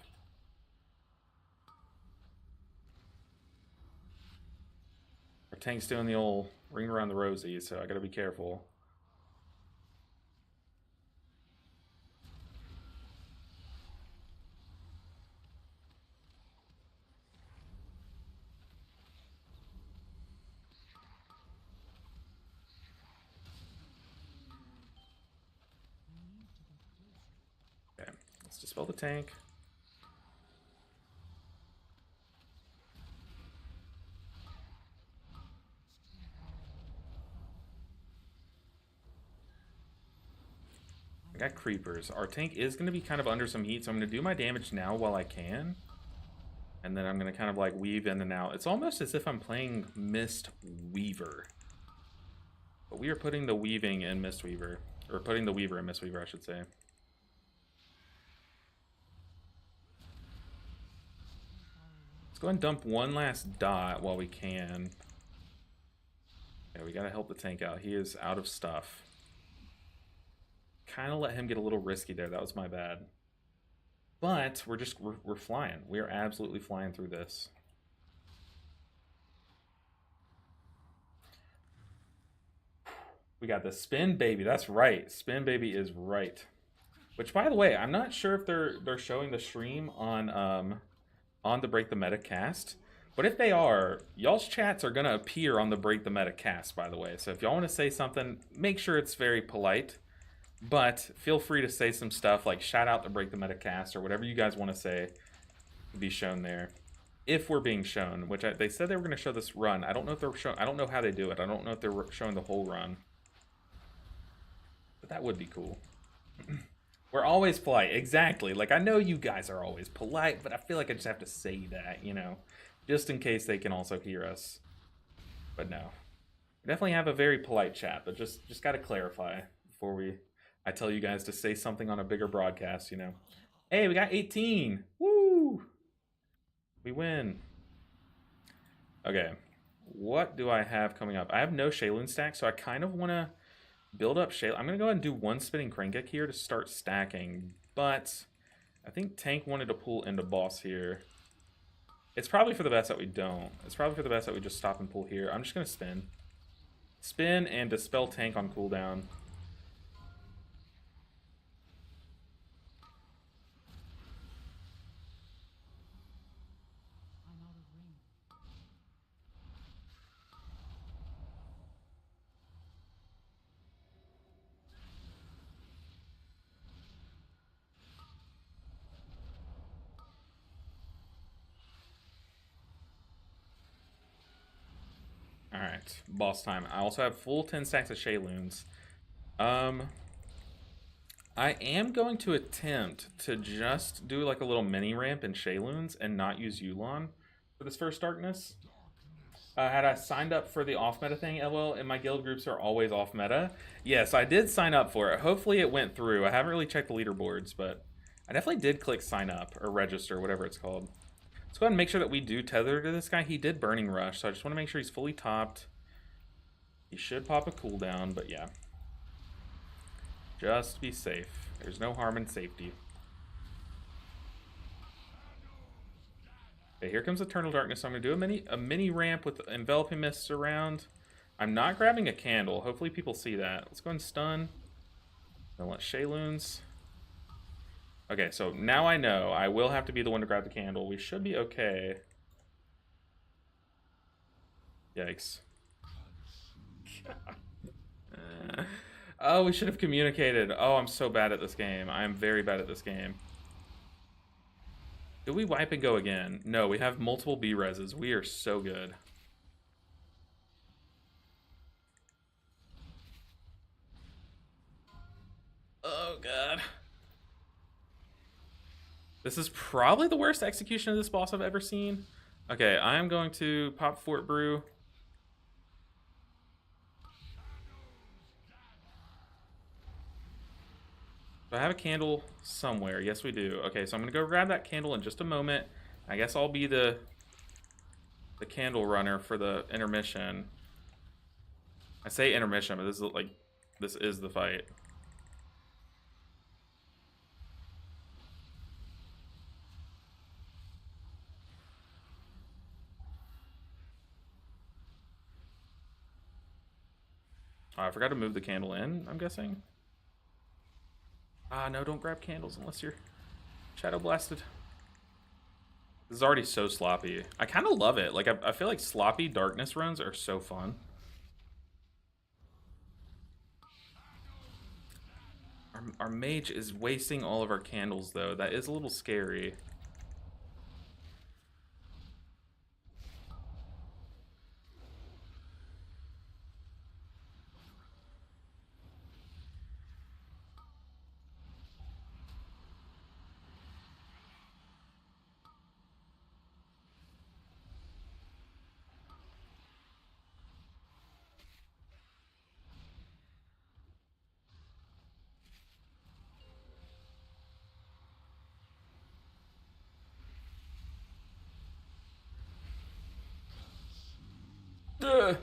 Our tank's doing the old ring around the rosy, so I gotta be careful. Okay, let's dispel the tank. I got creepers. Our tank is going to be kind of under some heat, so I'm going to do my damage now while I can. And then I'm going to kind of like weave in and out. It's almost as if I'm playing Mistweaver. But we are putting the weaving in Mistweaver. Or putting the weaver in Mistweaver, I should say. Let's go ahead and dump one last dot while we can. Yeah, we got to help the tank out. He is out of stuff. Kind of let him get a little risky there. That was my bad. But we're flying. We are absolutely flying through this. We got the spin baby. That's right. Spin baby is right. Which, by the way, I'm not sure if they're showing the stream on the Break the Meta cast. But if they are, y'all's chats are gonna appear on the Break the Meta cast, by the way. So if y'all want to say something, make sure it's very polite. But feel free to say some stuff like shout out to Break the Meta cast or whatever you guys want to say to be shown there. if we're being shown, which they said they were going to show this run. I don't know if they're showing. I don't know how they do it. I don't know if they're showing the whole run. But that would be cool. We're always polite. Exactly. Like, I know you guys are always polite, but I feel like I just have to say that, you know, just in case they can also hear us. But no. We definitely have a very polite chat, but just got to clarify before I tell you guys to say something on a bigger broadcast, you know. Hey, we got 18. Woo! We win. Okay. What do I have coming up? I have no Shaylun stack, so I kind of want to build up Shaylun. I'm going to go ahead and do one spinning Krangek here to start stacking, but I think Tank wanted to pull into boss here. It's probably for the best that we don't. It's probably for the best that we just stop and pull here. I'm just going to spin. Spin and dispel Tank on cooldown. I'm out of ring. Alright, boss time. I also have full 10 stacks of Shayloons. I am going to attempt to just do like a little mini ramp in Shayloons and not use Yulon for this first darkness. Had I signed up for the off meta thing, LOL, and my guild groups are always off meta. Yes, I did sign up for it. Hopefully it went through. I haven't really checked the leaderboards, but I definitely did click sign up or register, whatever it's called. Let's go ahead and make sure that we do tether to this guy. He did Burning Rush, so I just want to make sure he's fully topped. He should pop a cooldown, but yeah. Just be safe. There's no harm in safety. Okay, here comes Eternal Darkness. So I'm going to do a mini ramp with Enveloping Mists around. I'm not grabbing a candle. Hopefully people see that. Let's go and stun. Then let Shayloons. Okay, so now I know I will have to be the one to grab the candle. We should be okay. Yikes. Oh, we should have communicated. Oh, I'm so bad at this game. I am very bad at this game. Do we wipe and go again? No, we have multiple B-reses. We are so good. Oh, God. This is probably the worst execution of this boss I've ever seen. Okay, I am going to pop Fort Brew. Do I have a candle somewhere? Yes, we do. Okay, so I'm going to go grab that candle in just a moment. I guess I'll be the candle runner for the intermission. I say intermission, but this is the fight. Oh, I forgot to move the candle in, I'm guessing. Ah, no, don't grab candles unless you're shadow blasted. This is already so sloppy. I kind of love it. Like, I feel like sloppy darkness runs are so fun. Our mage is wasting all of our candles, though. That is a little scary. Ugh.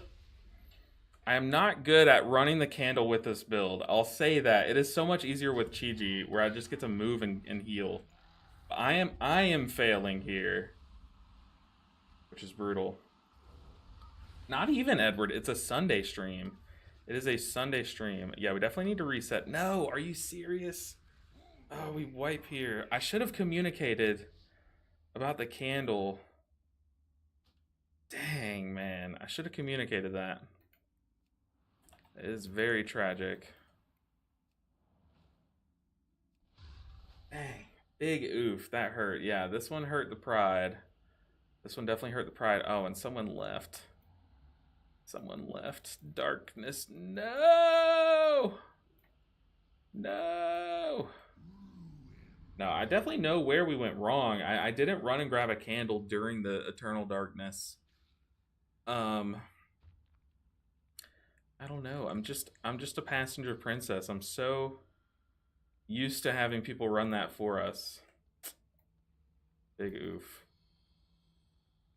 I am not good at running the candle with this build. I'll say that. It is so much easier with Chi-Ji, where I just get to move and heal. But I am failing here, which is brutal. Not even, Edward. It's a Sunday stream. It is a Sunday stream. Yeah, we definitely need to reset. No, are you serious? Oh, we wipe here. I should have communicated about the candle. Dang, man. I should have communicated that. It is very tragic. Dang. Big oof. That hurt. Yeah, this one hurt the pride. This one definitely hurt the pride. Oh, and someone left. Someone left. Darkness. No! No! No, I definitely know where we went wrong. I didn't run and grab a candle during the Eternal Darkness. I don't know. I'm just a passenger princess. I'm so used to having people run that for us. Big oof.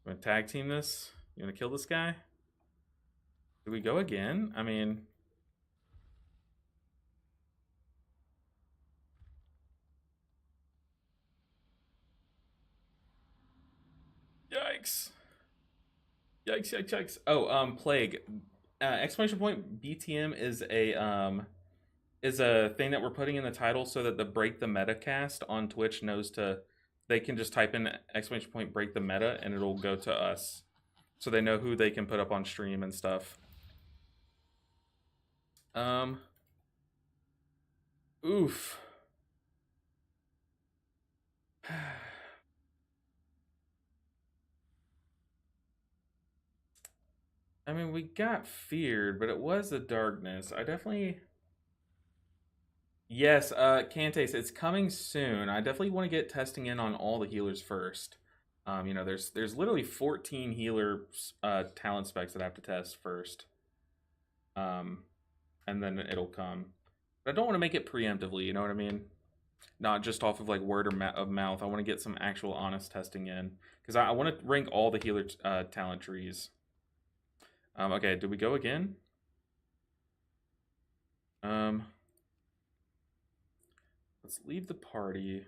You want to tag team this? You want to kill this guy? Do we go again? I mean, yikes. Yikes, yikes, yikes. Oh, Plague. Exclamation point BTM is a thing that we're putting in the title so that the Break the Meta cast on Twitch knows to, they can just type in exclamation point break the meta and it'll go to us. So they know who they can put up on stream and stuff. Oof. I mean, we got feared, but it was the darkness. I definitely... Yes, Cantace, it's coming soon. I definitely want to get testing in on all the healers first. You know, there's literally 14 healer talent specs that I have to test first. And then it'll come. But I don't want to make it preemptively, you know what I mean? Not just off of like word of mouth. I want to get some actual honest testing in. Because I want to rank all the healer talent trees. Okay, did we go again? Let's leave the party.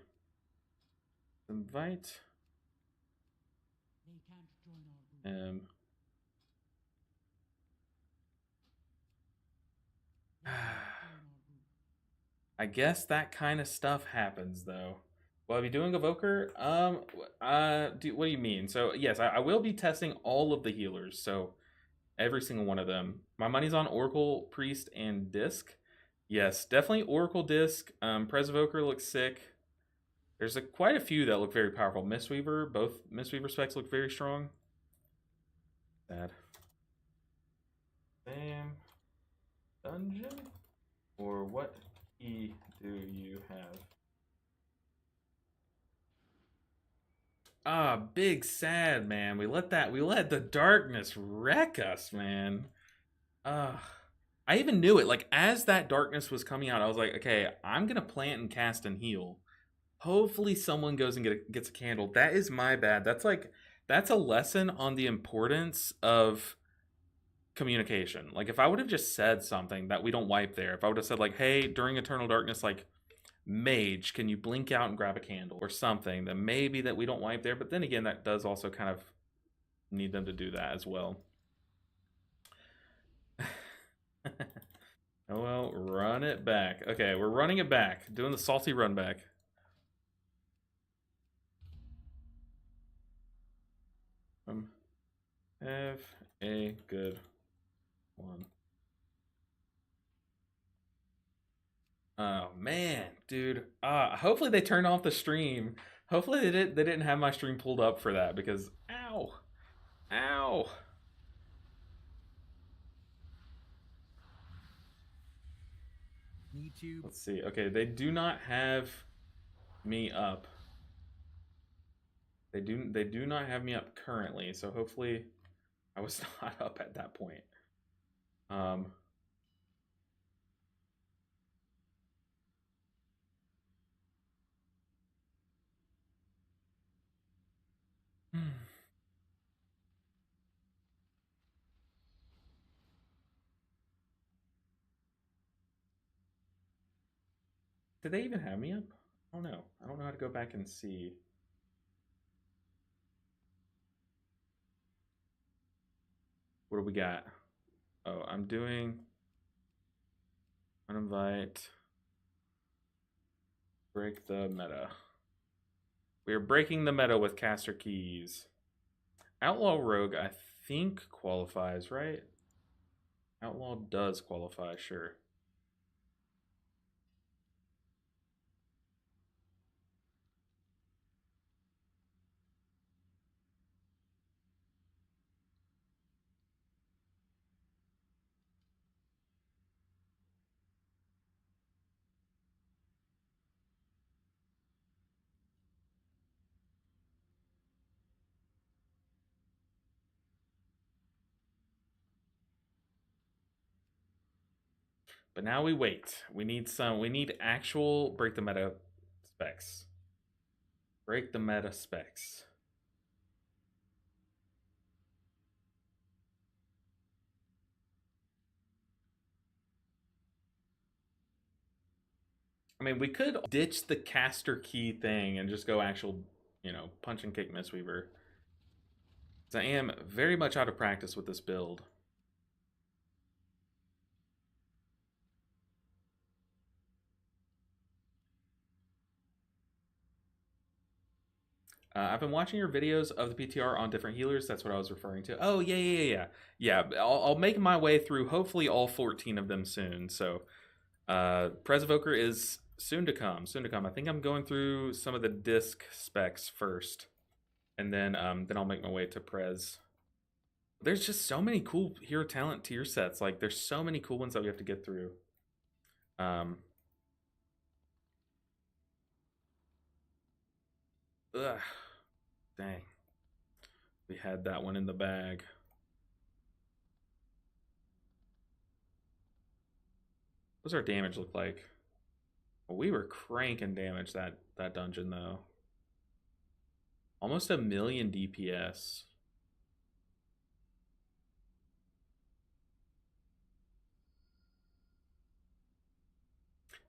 Invite him. I guess that kind of stuff happens, though. Will I be doing Evoker? What do you mean? So, yes, I will be testing all of the healers, so every single one of them. My money's on Oracle, Priest, and Disc. Yes, definitely Oracle Disc. Pres Evoker looks sick. There's quite a few that look very powerful. Mistweaver, both Mistweaver specs look very strong. Bad. Same dungeon? Or what key do you have? Ah, big sad, man. We let the darkness wreck us, man. I even knew it. Like, as that darkness was coming out, I was like, okay, I'm gonna plant and cast and heal. Hopefully someone goes and gets a candle. That is my bad. That's a lesson on the importance of communication. Like, if I would have just said something that we don't wipe there, if I would have said like, hey, during Eternal Darkness, like, mage, can you blink out and grab a candle or something, then maybe that we don't wipe there. But then again, that does also kind of need them to do that as well. Oh well, run it back. Okay, we're running it back. Doing the salty run back. Have a good one. Oh man, dude. Hopefully they turned off the stream. Hopefully they didn't have my stream pulled up for that because ow. Ow. YouTube. Let's see. Okay, they do not have me up. They do not have me up currently, so hopefully I was not up at that point. Did they even have me up? I don't know. I don't know how to go back and see. What do we got? Oh, I'm doing uninvite. Break the meta. We are breaking the meta with caster keys. Outlaw Rogue, I think, qualifies, right? Outlaw does qualify, sure. But now we wait. We need actual break the meta specs. Break the meta specs. I mean, we could ditch the caster key thing and just go actual, punch and kick Mistweaver. Because I am very much out of practice with this build. I've been watching your videos of the PTR on different healers. That's what I was referring to. Oh, yeah. Yeah, I'll make my way through hopefully all 14 of them soon. So, Prez Evoker is soon to come. I think I'm going through some of the disc specs first. And then I'll make my way to Prez. There's just so many cool hero talent tier sets. Like, there's so many cool ones that we have to get through. Ugh. Dang. We had that one in the bag. What does our damage look like? Well, we were cranking damage that dungeon, though. Almost 1,000,000 DPS.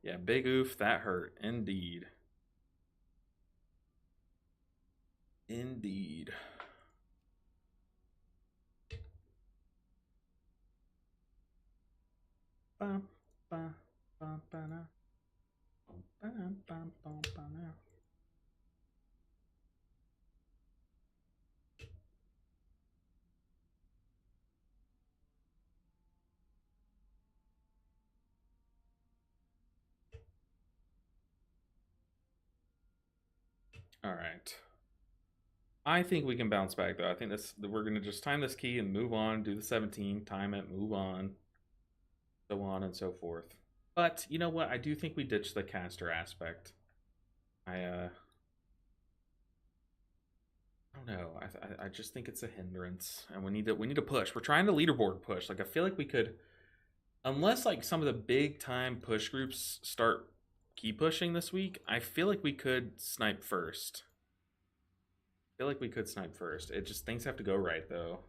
Yeah, big oof, that hurt. Indeed. Indeed. Bum, bum, bum, ba-na. Bum, bum, bum, ba-na. All right. I think we can bounce back, though. I think we're going to just time this key and move on, do the 17, time it, move on, so on and so forth. But you know what? I do think we ditched the caster aspect. I don't know. I just think it's a hindrance, and we need to push. We're trying to leaderboard push. Like, I feel like we could, unless like some of the big time push groups start key pushing this week, I feel like we could snipe first. It just, things have to go right, though.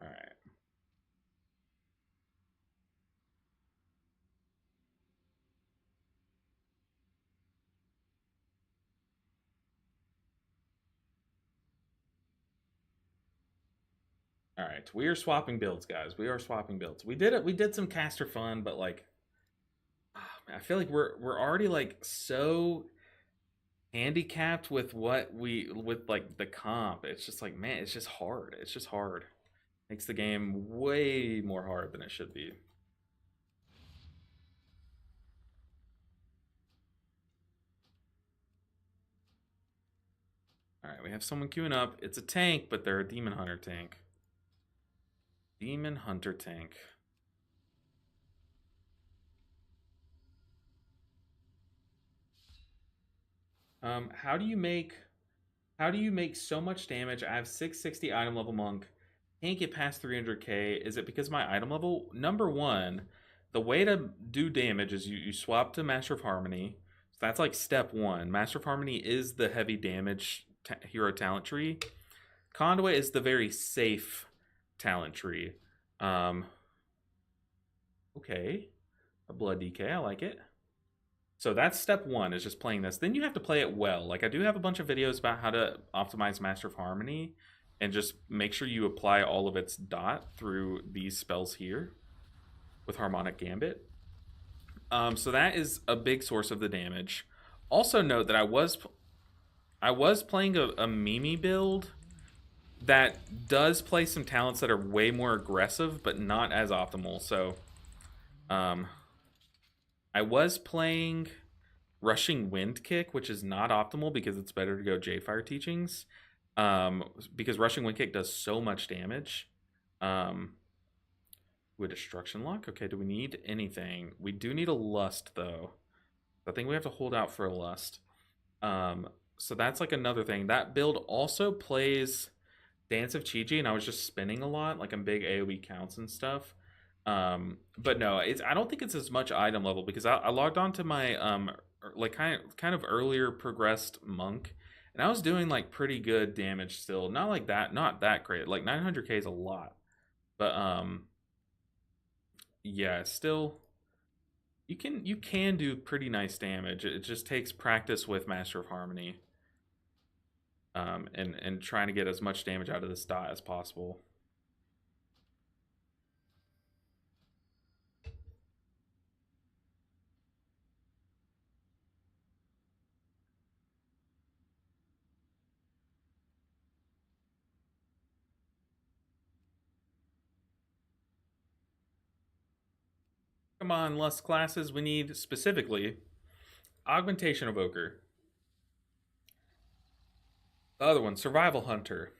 All right. All right, we are swapping builds, guys. We are swapping builds. We did it. We did some caster fun, but like, I feel like we're already like so handicapped with with like the comp. It's just like, man, it's just hard. It's just hard. Makes the game way more hard than it should be. All right, we have someone queuing up. It's a tank, but they're a demon hunter tank. Demon hunter tank. How do you make so much damage? I have 660 item level monk. Can't get past 300k. Is it because my item level? Number one, the way to do damage is you swap to Master of Harmony. So that's like step one. Master of Harmony is the heavy damage hero talent tree. Conduit is the very safe talent tree. Okay. A blood DK, I like it. So that's step one, is just playing this. Then you have to play it well. Like, I do have a bunch of videos about how to optimize Master of Harmony and just make sure you apply all of its dot through these spells here with Harmonic Gambit. So that is a big source of the damage. Also note that I was playing a Mimi build that does play some talents that are way more aggressive, but not as optimal. So, I was playing Rushing Wind Kick, which is not optimal because it's better to go J-Fire Teachings. Because Rushing Wind Kick does so much damage. With Destruction Lock? Okay, do we need anything? We do need a Lust, though. I think we have to hold out for a Lust. So that's like another thing. That build also plays Dance of Chi-Ji, and I was just spinning a lot, like I'm big AoE counts and stuff. But no, I don't think it's as much item level because I logged on to my like kind of earlier progressed monk, and I was doing like pretty good damage still. Not like that, not that great. Like 900k is a lot, but yeah, still you can do pretty nice damage. It just takes practice with Master of Harmony, and trying to get as much damage out of this dot as possible. Come on, lust classes. We need specifically Augmentation Evoker. The other one, Survival Hunter.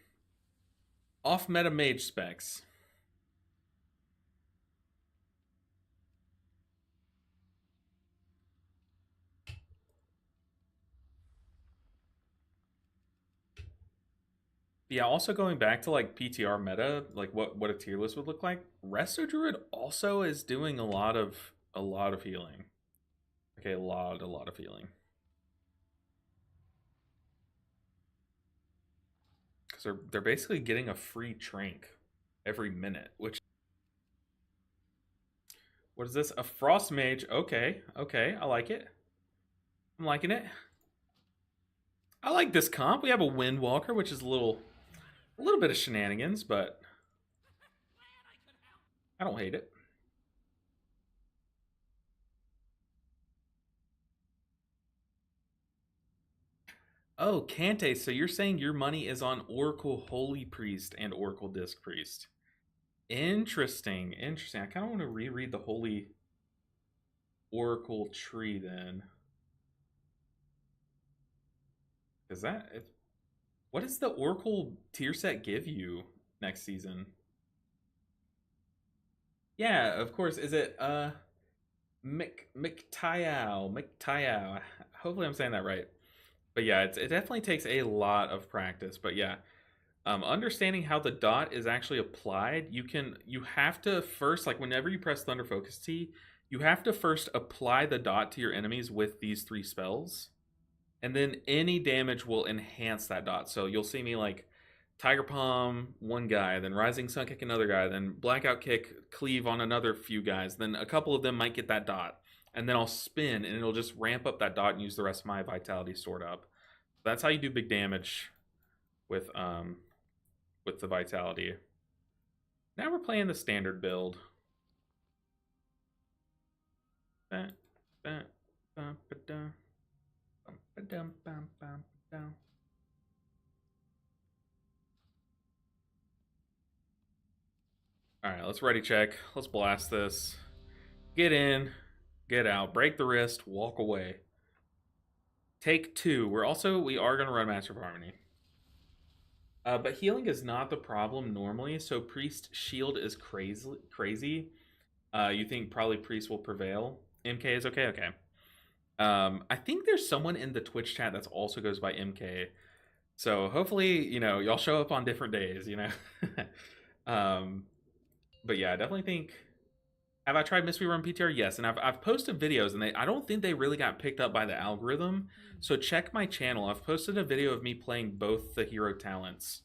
Off meta mage specs. Yeah, also going back to like PTR meta, like what a tier list would look like. Resto Druid also is doing a lot of healing. Okay, a lot of healing. Because they're basically getting a free trank every minute, which what is this? A frost mage. Okay, okay, I like it. I'm liking it. I like this comp. We have a Windwalker, which is a little bit of shenanigans, but I don't hate it. Oh, Kante, so you're saying your money is on Oracle Holy Priest and Oracle Disc Priest. Interesting, interesting. I kind of want to reread the Holy Oracle tree then. Is that what does the Oracle tier set give you next season? Yeah, of course. Is it McTyao? Hopefully I'm saying that right. But yeah, it definitely takes a lot of practice. But yeah, understanding how the dot is actually applied, you have to first, like whenever you press Thunder Focus T, you have to first apply the dot to your enemies with these 3 spells, and then any damage will enhance that dot. So you'll see me like Tiger Palm one guy, then Rising Sun Kick another guy, then Blackout Kick cleave on another few guys, then a couple of them might get that dot, and then I'll spin and it'll just ramp up that dot and use the rest of my vitality stored up. That's how you do big damage with the vitality. Now we're playing the standard build. All right, let's ready check. Let's blast this. Get in, get out, break the wrist, walk away. Take 2. We are gonna run Master of Harmony. But healing is not the problem normally. So Priest Shield is crazy. You think probably Priest will prevail. MK is okay. Okay. I think there's someone in the Twitch chat that also goes by MK. So hopefully, y'all show up on different days. But yeah, I definitely think. Have I tried Mistweaver BtM? Yes, and I've posted videos, and I don't think they really got picked up by the algorithm. So check my channel. I've posted a video of me playing both the hero talents,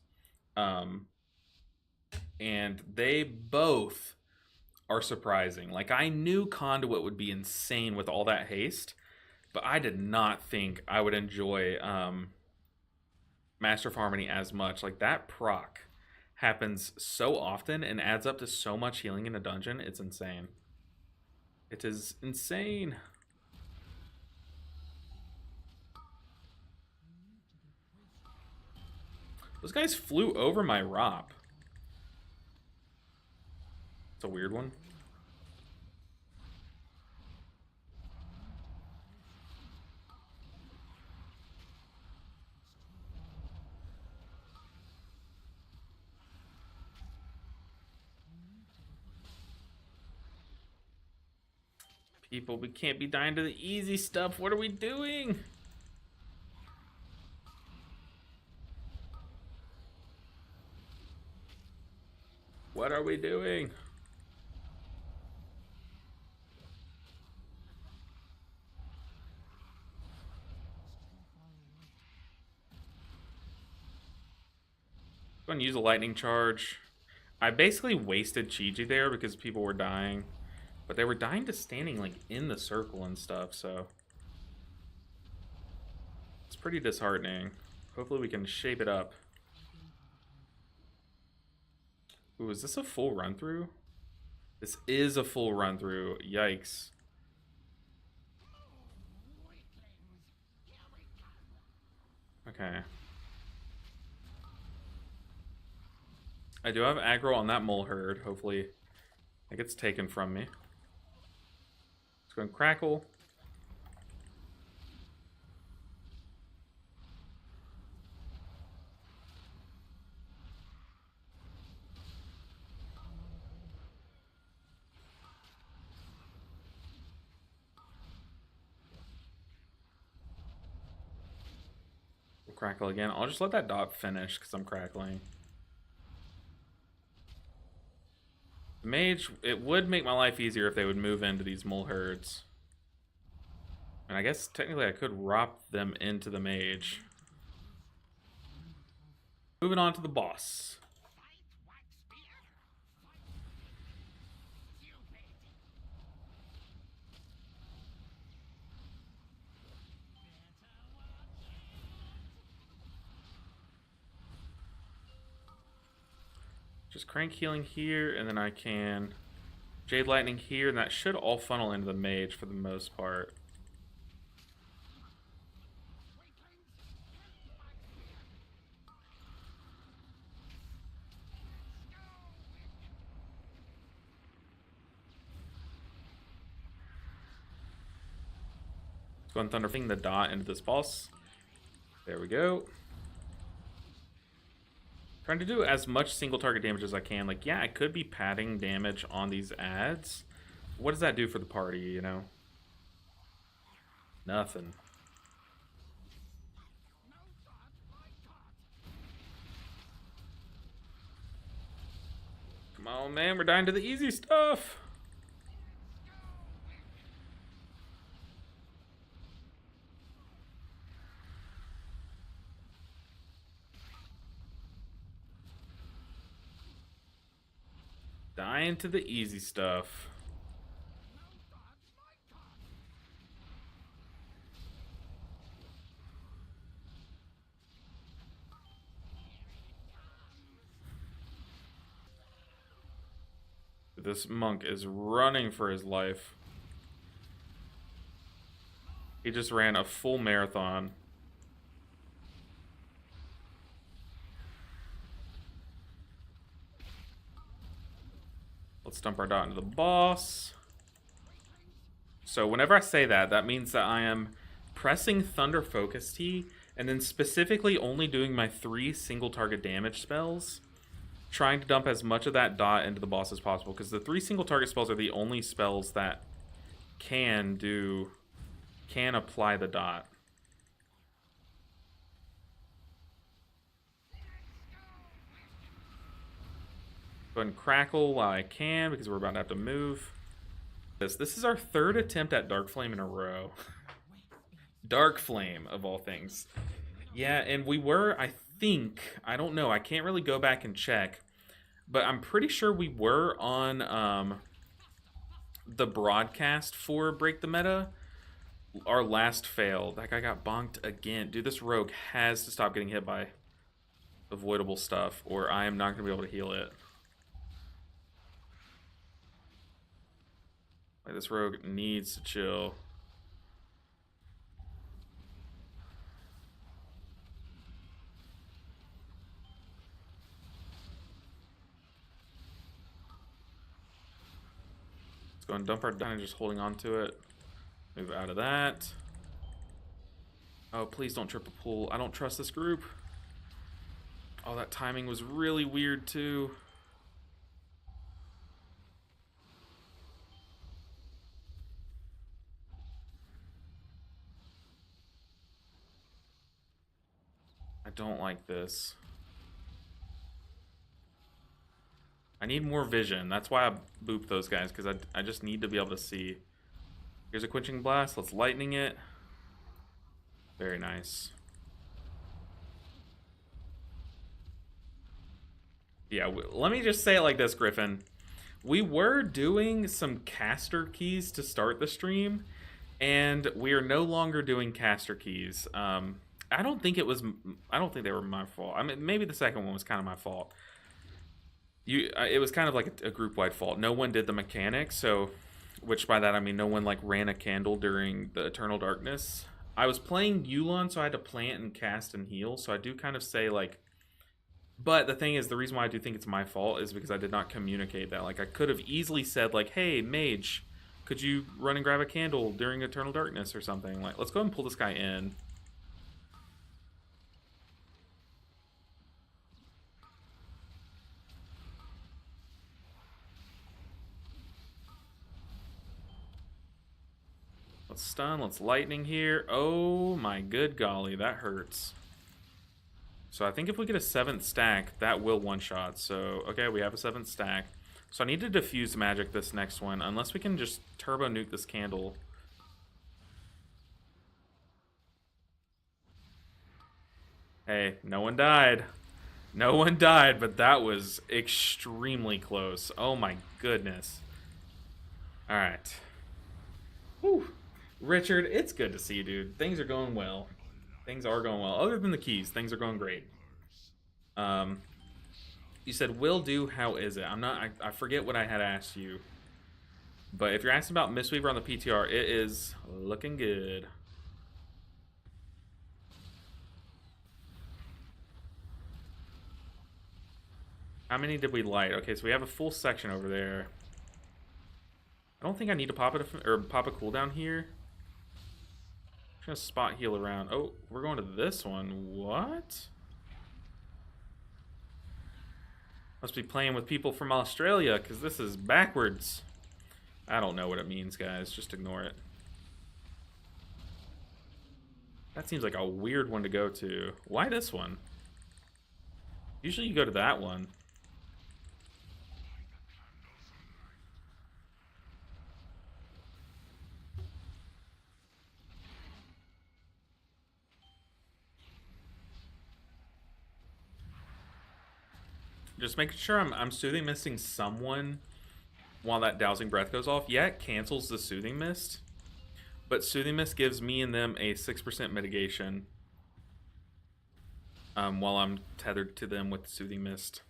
and they both are surprising. Like I knew Conduit would be insane with all that haste, but I did not think I would enjoy Master of Harmony as much. Like that proc happens so often and adds up to so much healing in a dungeon. It's insane. It is insane. Those guys flew over my ROP. It's a weird one. People, we can't be dying to the easy stuff. What are we doing? are we doing? I'm gonna use a lightning charge. I basically wasted Chi-Ji there because people were dying. But they were dying to standing like in the circle and stuff, so it's pretty disheartening. Hopefully we can shape it up. Ooh, is this a full run through? This is a full run through. Yikes. Okay. I do have aggro on that mole herd. Hopefully it gets taken from me. Let's go and crackle. We'll crackle again. I'll just let that dot finish because I'm crackling. The mage, it would make my life easier if they would move into these mole herds. And I guess technically I could rop them into the mage. Moving on to the boss. Just crank healing here, and then I can Jade Lightning here, and that should all funnel into the mage for the most part. Let's go and Thunderfling the dot into this boss. There we go. Trying to do as much single target damage as I can. Like, yeah, I could be padding damage on these ads. What does that do for the party, you know? Nothing. Come on, man, we're dying to the easy stuff. Dying to the easy stuff. This monk is running for his life. He just ran a full marathon. Let's dump our dot into the boss. So whenever I say that, that means that I am pressing Thunder Focus Tea and then specifically only doing my 3 single target damage spells, trying to dump as much of that dot into the boss as possible, because the 3 single target spells are the only spells that can apply the dot. Go ahead and crackle while I can, because we're about to have to move. This is our 3rd attempt at Darkflame in a row. Darkflame, of all things. Yeah, and we were, I think, I don't know, I can't really go back and check, but I'm pretty sure we were on the broadcast for Break the Meta. Our last fail. That guy got bonked again. Dude, this rogue has to stop getting hit by avoidable stuff, or I am not going to be able to heal it. Like, this rogue needs to chill. Let's go and dump our dot, just holding on to it. Move out of that. Oh, please don't triple pull. I don't trust this group. Oh, that timing was really weird too. I don't like this. I need more vision. That's why I booped those guys, because I just need to be able to see. Here's a quenching blast. Let's lightning it. Very nice. Yeah, let me just say it like this, Griffin. We were doing some caster keys to start the stream, and we are no longer doing caster keys. I don't think they were my fault. I mean, maybe the second one was kind of my fault. It was kind of like a group-wide fault. No one did the mechanics, so, which by that I mean no one like ran a candle during the Eternal Darkness. I was playing Yulon, so I had to plant and cast and heal. So I do kind of say like, but the thing is, the reason why I do think it's my fault is because I did not communicate that. Like I could have easily said like, hey, mage, could you run and grab a candle during Eternal Darkness or something? Like, let's go ahead and pull this guy in. Let's stun, let's lightning here. Oh my good golly, that hurts. So I think if we get a 7th stack, that will one-shot. So, okay, we have a 7th stack. So I need to diffuse magic this next one, unless we can just turbo nuke this candle. Hey, no one died. No one died, but that was extremely close. Oh my goodness. Alright. Whew. Richard, it's good to see you, dude. Things are going well. Things are going well. Other than the keys, things are going great. You said, will do, how is it? I forget what I had asked you. But if you're asking about Mistweaver on the PTR, it is looking good. How many did we light? Okay, so we have a full section over there. I don't think I need to pop a cooldown here. I'm gonna spot heal around. Oh, we're going to this one. What? Must be playing with people from Australia, because this is backwards. I don't know what it means, guys. Just ignore it. That seems like a weird one to go to. Why this one? Usually you go to that one. Just making sure I'm soothing misting someone while that dowsing breath goes off. Yeah, it cancels the soothing mist, but soothing mist gives me and them a 6% mitigation while I'm tethered to them with soothing mist.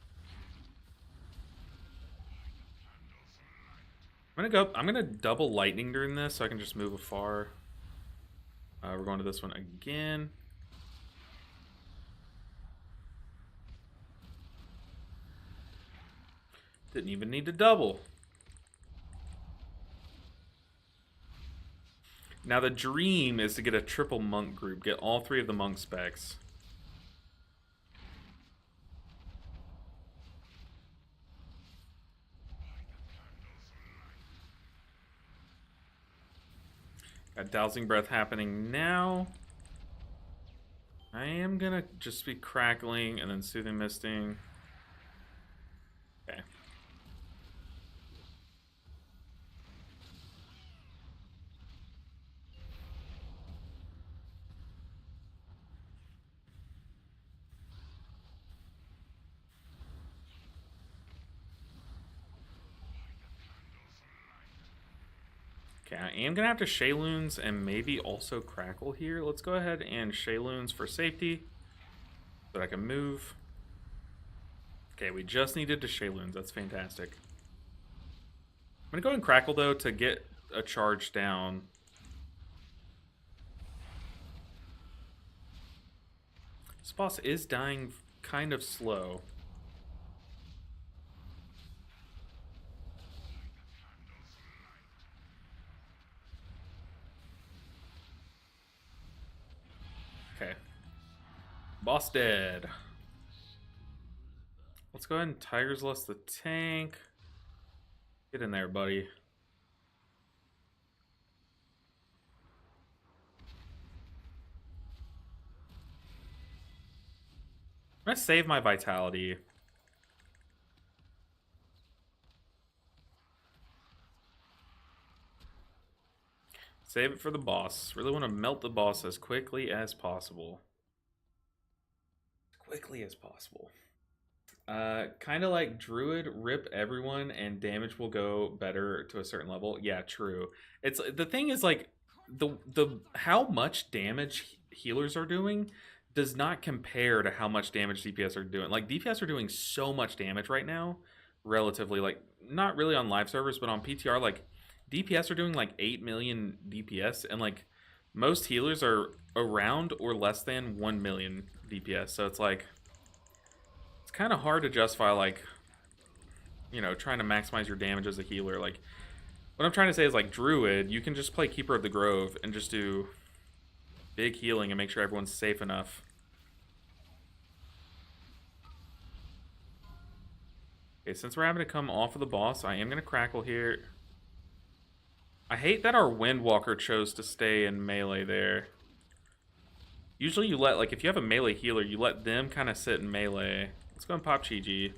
I'm gonna double lightning during this so I can just move afar. We're going to this one again. Didn't even need to double. Now the dream is to get a triple monk group. Get all 3 of the monk specs. Got dowsing breath happening now. I am gonna just be crackling and then soothing misting. Okay. Okay, I am gonna have to Shayloons and maybe also Crackle here. Let's go ahead and Shayloons for safety so that I can move. Okay, we just needed to Shayloons. That's fantastic. I'm gonna go ahead and Crackle though to get a charge down. This boss is dying kind of slow. Okay. Boss dead. Let's go ahead and Tiger's Lust the tank. Get in there, buddy. I'm gonna save my vitality. Save it for the boss. Really want to melt the boss as quickly as possible. As quickly as possible. Kind of like Druid, rip everyone and damage will go better to a certain level. Yeah, true. It's the thing is like the how much damage healers are doing does not compare to how much damage DPS are doing. Like DPS are doing so much damage right now, relatively. Like not really on live servers, but on PTR, like DPS are doing like 8 million DPS, and like most healers are around or less than 1 million DPS. So it's like it's kind of hard to justify, like, you know, trying to maximize your damage as a healer. Like, what I'm trying to say is, like, Druid, you can just play Keeper of the Grove and just do big healing and make sure everyone's safe enough. Okay, since we're having to come off of the boss, I am going to crackle here. I hate that our Windwalker chose to stay in melee there. Usually you let, like, if you have a melee healer, you let them kind of sit in melee. Let's go and pop Chi-Ji.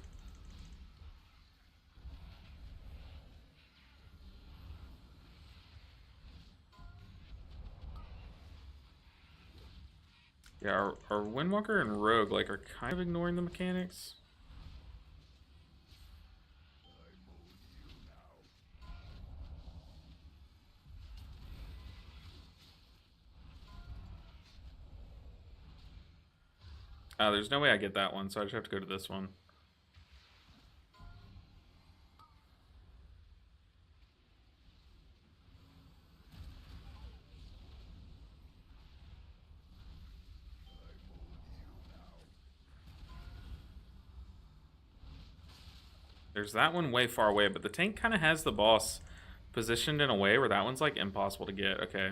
Yeah, our Windwalker and Rogue, like, are kind of ignoring the mechanics. There's no way I get that one, so I just have to go to this one. There's that one way far away, but the tank kind of has the boss positioned in a way where that one's, like, impossible to get. Okay.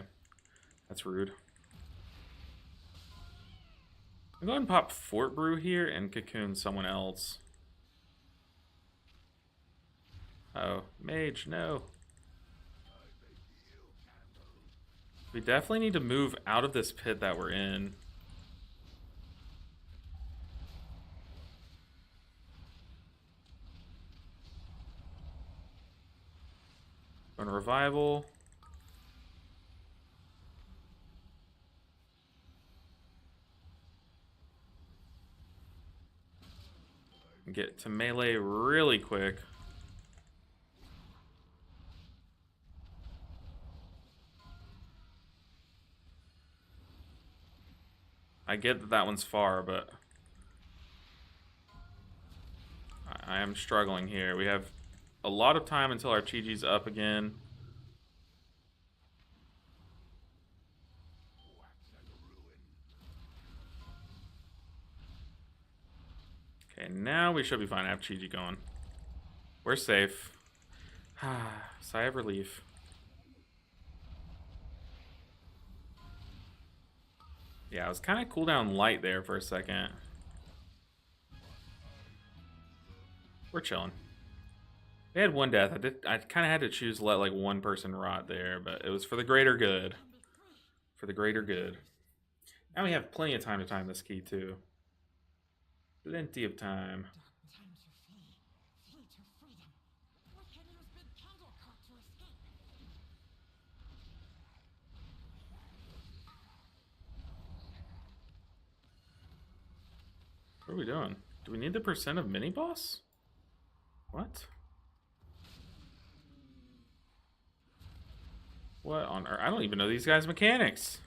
That's rude. I'll go ahead and pop Fort Brew here and cocoon someone else. Oh, mage, no. We definitely need to move out of this pit that we're in. On revival. Get to melee really quick. I get that that one's far, but I am struggling here. We have a lot of time until our Chi-Ji's up again. Okay, now we should be fine. I have Chi-Ji going. We're safe. Sigh of relief. Yeah, I was kind of cooldown light there for a second. We're chilling. They had one death. I kind of had to choose to let like one person rot there, but it was for the greater good. For the greater good. Now we have plenty of time to time this key too. Plenty of time. What are we doing? Do we need the percent of mini boss? What? What on earth? I don't even know these guys' mechanics.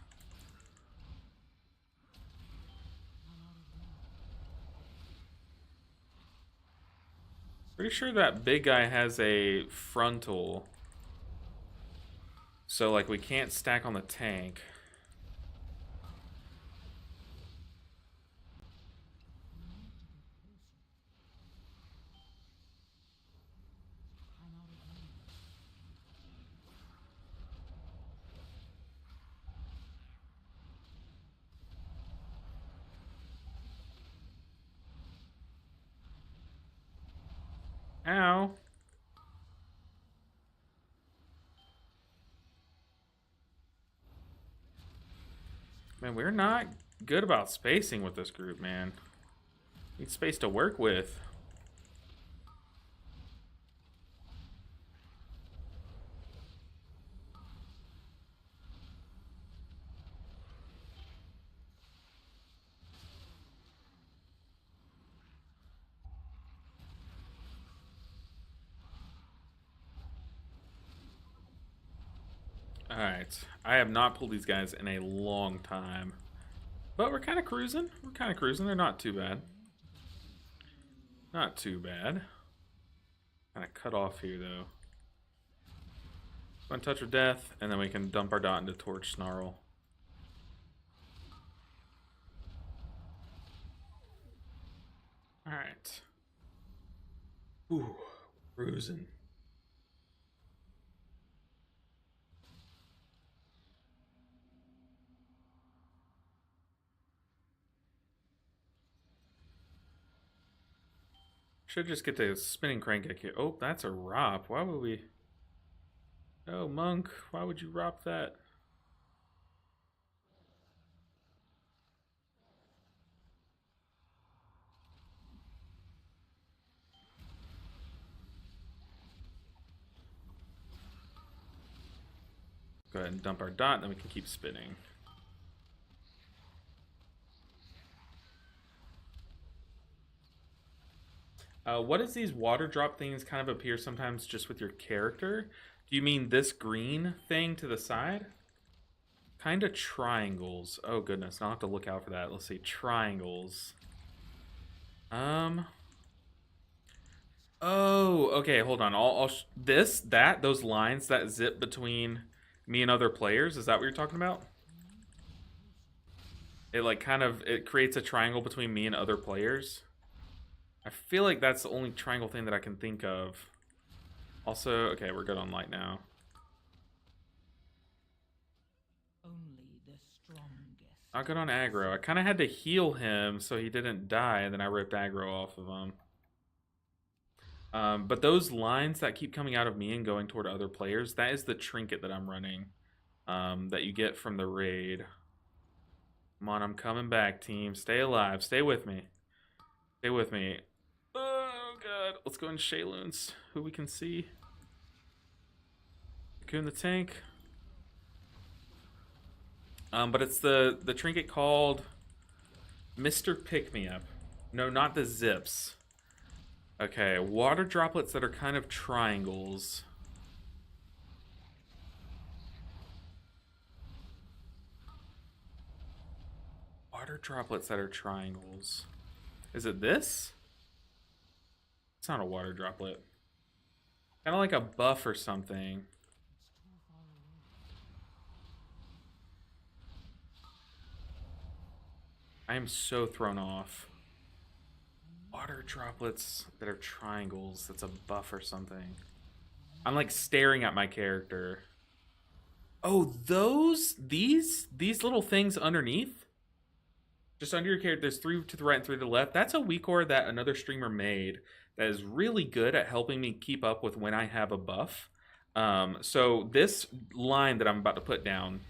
Pretty sure that big guy has a frontal. So, like, we can't stack on the tank. Ow. Man, we're not good about spacing with this group, man. Need space to work with. Alright. I have not pulled these guys in a long time. But we're kind of cruising. We're kind of cruising. They're not too bad. Not too bad. Kind of cut off here, though. One touch of death, and then we can dump our dot into Torch Snarl. Alright. Ooh, cruising. Should just get the spinning crank here. Oh, that's a ROP. Why would we... Oh, Monk, why would you ROP that? Go ahead and dump our dot, then we can keep spinning. What does these water drop things kind of appear sometimes just with your character? Do you mean this green thing to the side? Kind of triangles. Oh goodness, I'll have to look out for that. Let's see, triangles. Oh, okay, hold on. Those lines that zip between me and other players, is that what you're talking about? It like it creates a triangle between me and other players. I feel like that's the only triangle thing that I can think of. Also, okay, we're good on light now. Only the strongest. Not good on aggro. I kind of had to heal him so he didn't die, and then I ripped aggro off of him. But those lines that keep coming out of me and going toward other players, that is the trinket that I'm running. That you get from the raid. Come on, I'm coming back, team. Stay alive. Stay with me. Stay with me. Oh, God. Let's go in Shayloons, who we can see. Cocoon the tank. But it's the trinket called Mr. Pick-Me-Up. No, not the zips. Okay, water droplets that are kind of triangles. Water droplets that are triangles. Is it this? It's not a water droplet. Kind of like a buff or something. I am so thrown off. Water droplets that are triangles. That's a buff or something. I'm like staring at my character. Oh, these little things underneath? Just under your character, there's 3 to the right and 3 to the left. That's a weak ore that another streamer made that is really good at helping me keep up with when I have a buff. So this line that I'm about to put down,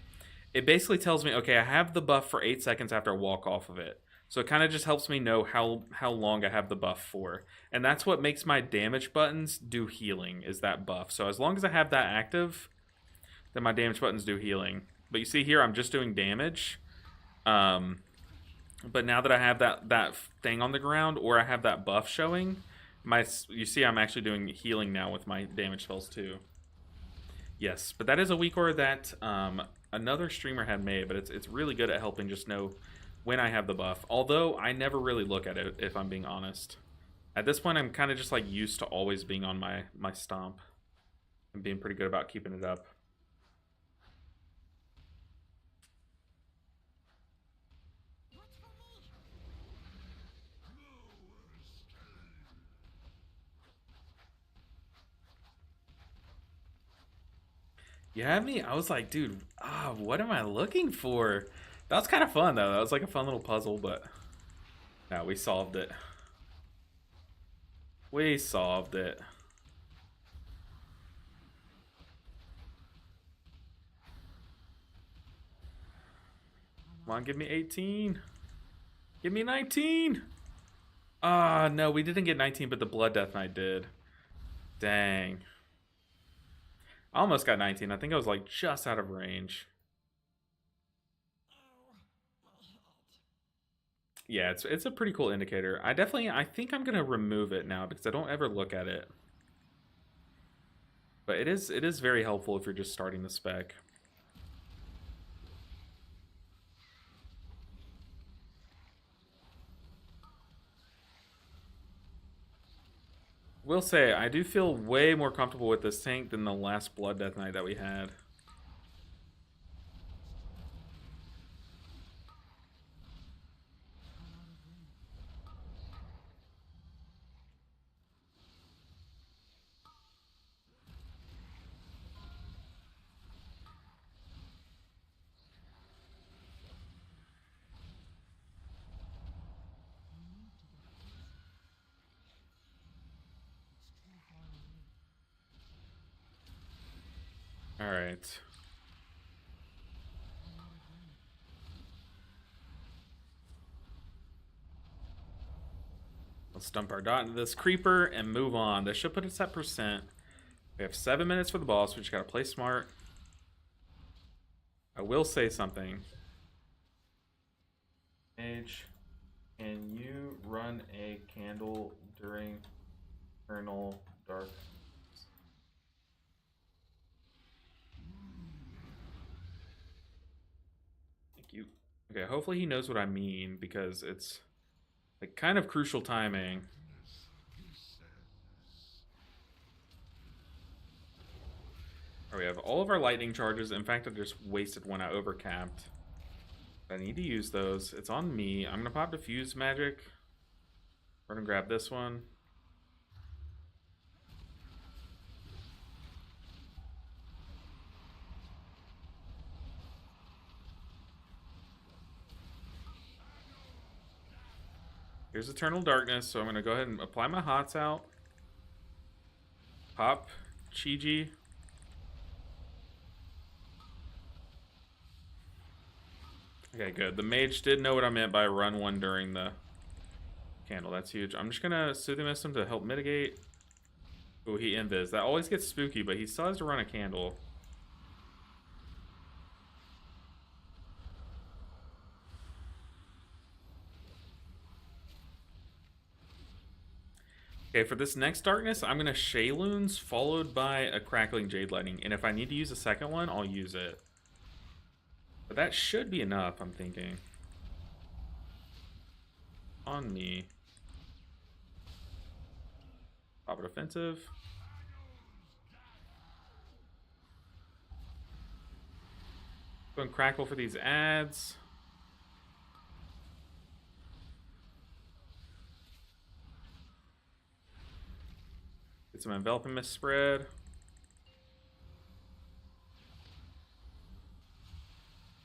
it basically tells me, okay, I have the buff for 8 seconds after I walk off of it. So it kind of just helps me know how long I have the buff for. And that's what makes my damage buttons do healing, is that buff. So as long as I have that active, then my damage buttons do healing. But you see here, I'm just doing damage. But now that I have that thing on the ground, or I have that buff showing, you see I'm actually doing healing now with my damage spells too. Yes, but that is a weak ore that another streamer had made, but it's really good at helping just know when I have the buff. Although I never really look at it, if I'm being honest. At this point, I'm kind of just like used to always being on my stomp and being pretty good about keeping it up. You have me? I was like, dude, what am I looking for? That was kind of fun, though. That was like a fun little puzzle, but no, we solved it. We solved it. Come on, give me 18. Give me 19. Ah, no, we didn't get 19, but the Blood Death Knight did. Dang. I almost got 19. I think I was like just out of range. Yeah, it's a pretty cool indicator. I think I'm gonna remove it now because I don't ever look at it. But it is very helpful if you're just starting the spec. Will say, I do feel way more comfortable with this tank than the last Blood Death Knight that we had. All right. Let's dump our dot into this creeper and move on. This should put us at percent. We have 7 minutes for the boss. We just gotta play smart. I will say something. Mage, can you run a candle during Eternal Dark? Thank you. Okay, hopefully he knows what I mean because it's like kind of crucial timing. Right, we have all of our lightning charges. In fact, I just wasted one. I overcapped. I need to use those. It's on me. I'm gonna pop diffuse magic. We're gonna grab this one. Here's Eternal Darkness, so I'm gonna go ahead and apply my hots out. Pop Chi-Ji. Okay, good. The mage did know what I meant by run one during the candle. That's huge. I'm just gonna Soothing Mist him to help mitigate. Oh, he invis. That always gets spooky, but he still has to run a candle. Okay, for this next darkness, I'm gonna Shayloons followed by a Crackling Jade Lightning, and if I need to use a second one, I'll use it. But that should be enough, I'm thinking. On me. Pop it offensive. Go and crackle for these ads. Get some Enveloping Mist spread.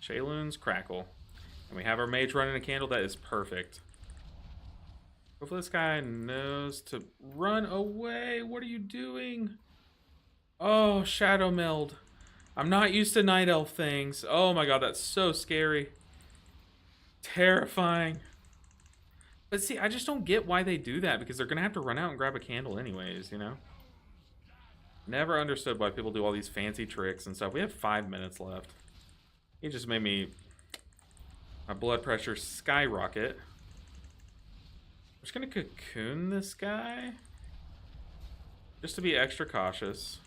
Shayloons, crackle. And we have our mage running a candle. That is perfect. Hopefully this guy knows to run away. What are you doing? Oh, Shadow Meld. I'm not used to Night Elf things. Oh my god, that's so scary. Terrifying. But see, I just don't get why they do that, because they're going to have to run out and grab a candle anyways, you know? Never understood why people do all these fancy tricks and stuff. We have 5 minutes left. He just made my blood pressure skyrocket. I'm just going to cocoon this guy. Just to be extra cautious.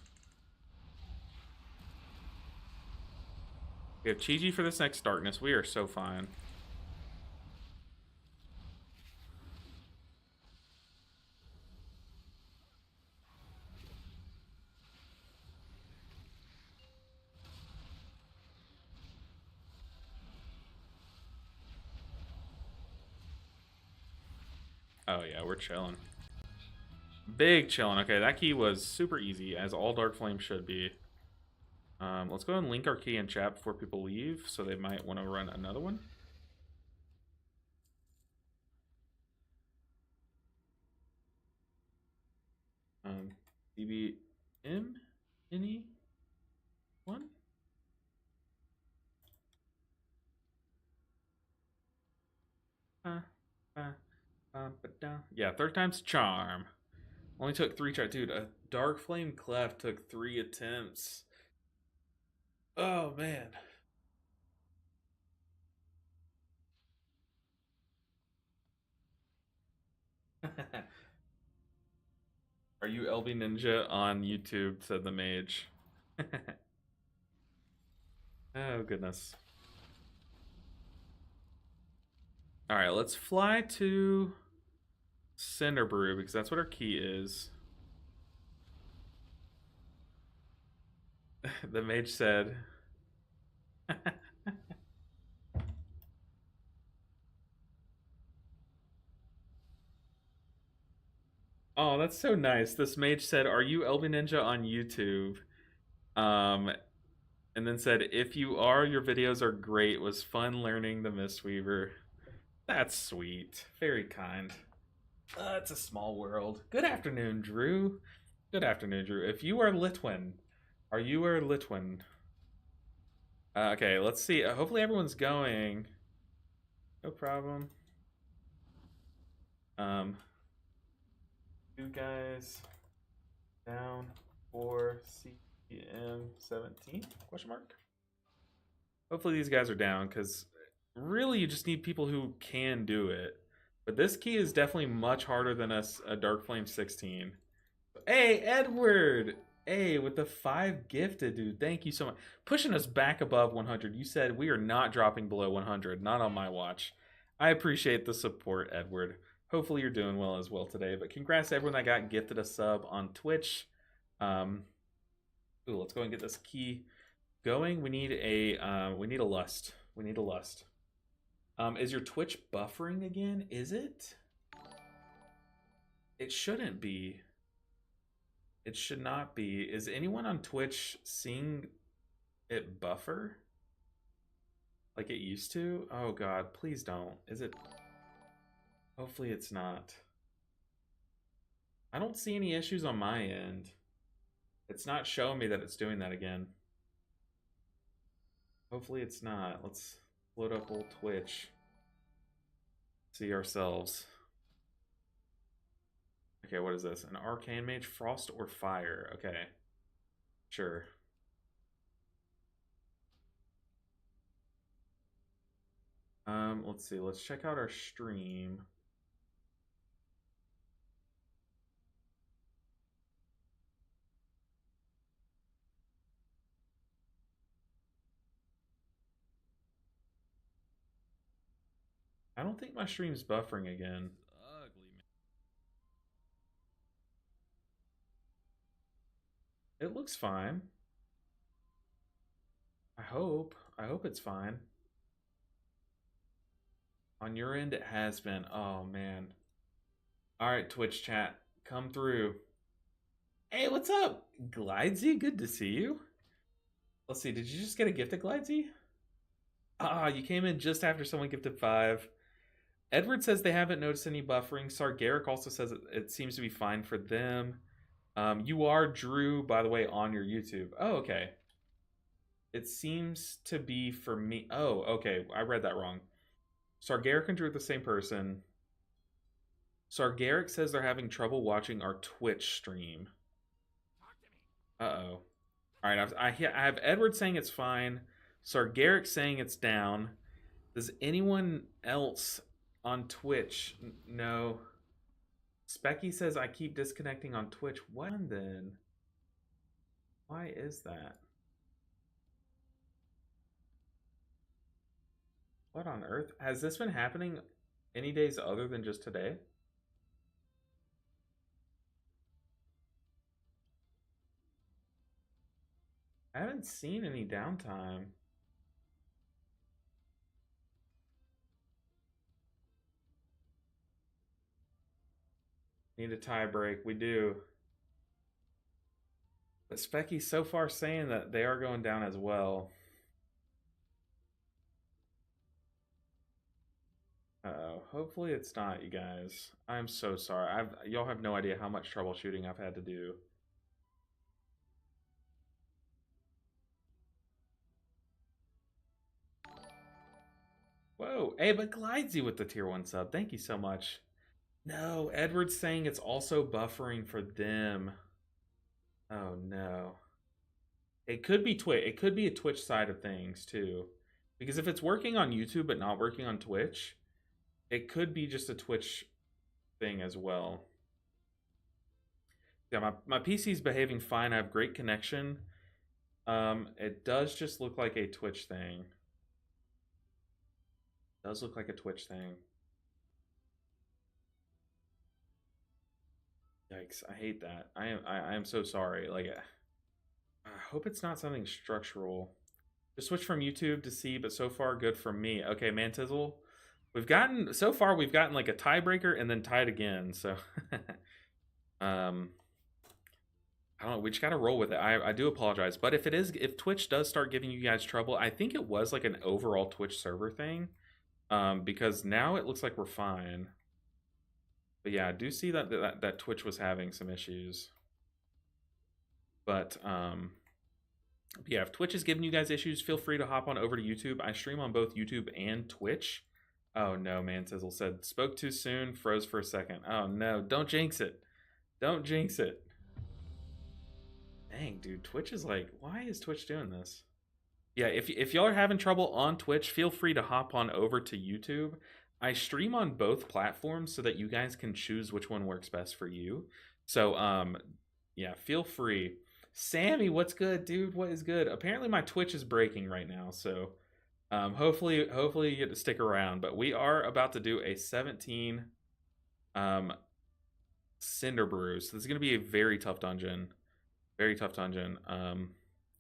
We have Chi-Ji for this next darkness. We are so fine. Oh yeah, we're chilling. Big chilling. Okay, that key was super easy, as all Darkflame should be. Let's go and link our key in chat before people leave, so they might want to run another one. BTM any one? Yeah, third time's charm. Only took 3 tries. Dude, a Darkflame Cleft took 3 attempts. Oh, man. Are you LB Ninja on YouTube? Said the mage. Oh, goodness. Alright, let's fly to Cinderbrew, because that's what our key is. The mage said. Oh, that's so nice. This mage said, "Are you Elven Ninja on YouTube?" Um, and then said, "If you are, your videos are great. It was fun learning the Mistweaver." That's sweet. Very kind. It's a small world. Good afternoon, Drew. Good afternoon, Drew. If you are Litwin, are you a Litwin? Okay, let's see. Hopefully everyone's going. No problem. You guys down for CM 17? Question mark. Hopefully these guys are down, because really you just need people who can do it. But this key is definitely much harder than a Darkflame 16. Hey, Edward! Hey, with the 5 gifted, dude. Thank you so much. Pushing us back above 100. You said we are not dropping below 100. Not on my watch. I appreciate the support, Edward. Hopefully you're doing well as well today. But congrats to everyone that got gifted a sub on Twitch. Ooh, let's go and get this key going. We need a lust. We need a lust. Is your Twitch buffering again? Is it? It shouldn't be. It should not be. Is anyone on Twitch seeing it buffer? Like it used to? Oh god, please don't. Is it? Hopefully it's not. I don't see any issues on my end. It's not showing me that it's doing that again. Hopefully it's not. Let's load up old Twitch. See ourselves. Okay, what is this? An arcane mage? Frost or fire? Okay. Sure. Let's see. Let's check out our stream. I don't think my stream's buffering again. Ugly, man. It looks fine. I hope. I hope it's fine. On your end, it has been. Oh, man. All right, Twitch chat. Come through. Hey, what's up? Glidesy, good to see you. Let's see, did you just get a gift at Glidesy? Ah, you came in just after someone gifted 5. Edward says they haven't noticed any buffering. Sargaric also says it seems to be fine for them. You are Drew, by the way, on your YouTube. Oh, okay. It seems to be for me. Oh, okay. I read that wrong. Sargaric and Drew are the same person. Sargaric says they're having trouble watching our Twitch stream. Uh-oh. All right, I have Edward saying it's fine. Sargaric saying it's down. Does anyone else on Twitch? No. Specky says I keep disconnecting on Twitch. What then? Why is that? What on earth? Has this been happening any days other than just today? I haven't seen any downtime. Need a tie break. We do. But Specky's so far saying that they are going down as well. Uh-oh. Hopefully it's not, you guys. I'm so sorry. Y'all have no idea how much troubleshooting I've had to do. Whoa. Hey, but Glidesy with the tier 1 sub. Thank you so much. No, Edward's saying it's also buffering for them. Oh no. It could be Twitch. It could be a Twitch side of things too. Because if it's working on YouTube but not working on Twitch, it could be just a Twitch thing as well. Yeah, my PC's behaving fine. I have great connection. It does just look like a Twitch thing. It does look like a Twitch thing. Yikes, I hate that. I am so sorry. Like I hope it's not something structural. Just switch from YouTube to C, but so far good for me. Okay, Mantizzle. So far we've gotten like a tiebreaker and then tied again. So, I don't know. We just got to roll with it. I do apologize, but if Twitch does start giving you guys trouble, I think it was like an overall Twitch server thing. Because now it looks like we're fine. But yeah, I do see that Twitch was having some issues. But yeah, if Twitch is giving you guys issues, feel free to hop on over to YouTube. I stream on both YouTube and Twitch. Oh no, man, Sizzle said, spoke too soon, froze for a second. Oh no, don't jinx it. Don't jinx it. Dang, dude, Twitch is like, why is Twitch doing this? Yeah, if y'all are having trouble on Twitch, feel free to hop on over to YouTube. I stream on both platforms so that you guys can choose which one works best for you. So, yeah, feel free. Sammy, what's good, dude? What is good? Apparently my Twitch is breaking right now, so hopefully you get to stick around. But we are about to do a 17 Cinder Brew. So this is gonna be a very tough dungeon. Very tough dungeon. I'm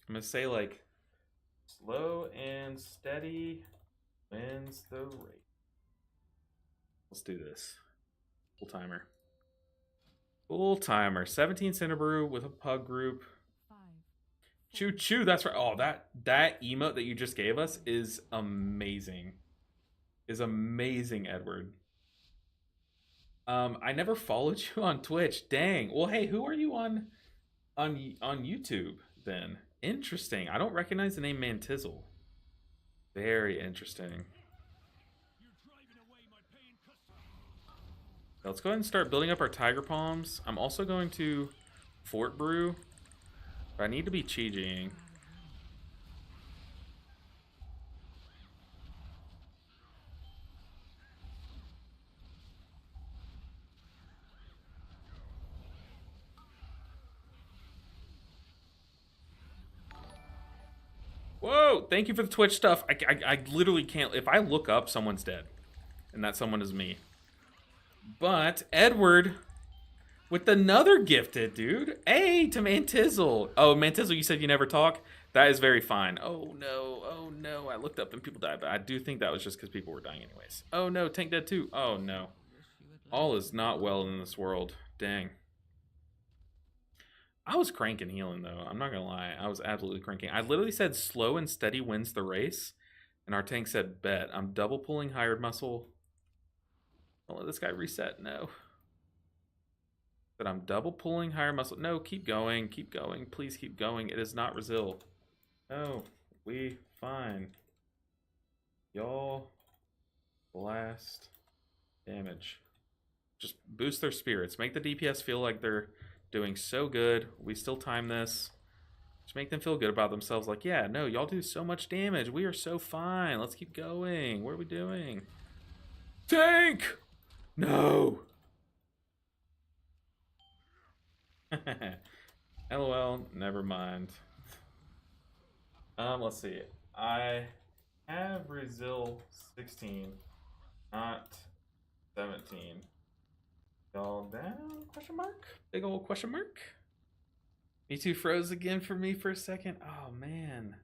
gonna say like slow and steady wins the race. Let's do this. Full timer. Full timer. 17 Cinder Brew with a pug group. 5, Choo choo. That's right. Oh, that emote that you just gave us is amazing. Is amazing, Edward. I never followed you on Twitch. Dang. Well, hey, who are you on YouTube then? Interesting. I don't recognize the name Mantizzle. Very interesting. Let's go ahead and start building up our Tiger Palms. I'm also going to Fort Brew. But I need to be Chi-Jiing. Whoa! Thank you for the Twitch stuff. I literally can't. If I look up, someone's dead. And that someone is me. But Edward with another gifted, dude. Hey, to Mantizzle. Oh, Mantizzle, you said you never talk? That is very fine. Oh, no. Oh, no. I looked up and people died, but I do think that was just because people were dying anyways. Oh, no. Tank dead too. Oh, no. All is not well in this world. Dang. I was cranking healing, though. I'm not going to lie. I was absolutely cranking. I literally said slow and steady wins the race. And our tank said bet. I'm double pulling hired muscle. Don't let this guy reset. No. But I'm double pulling higher muscle. No, keep going. Keep going. Please keep going. It is not Resil. No, we fine. Y'all blast damage. Just boost their spirits. Make the DPS feel like they're doing so good. We still time this. Just make them feel good about themselves. Like, yeah, no, y'all do so much damage. We are so fine. Let's keep going. What are we doing? Tank! No! LOL, never mind. Let's see. I have Resil 16, not 17. Y'all down? Question mark? Big old question mark? Me too froze again for me for a second. Oh man.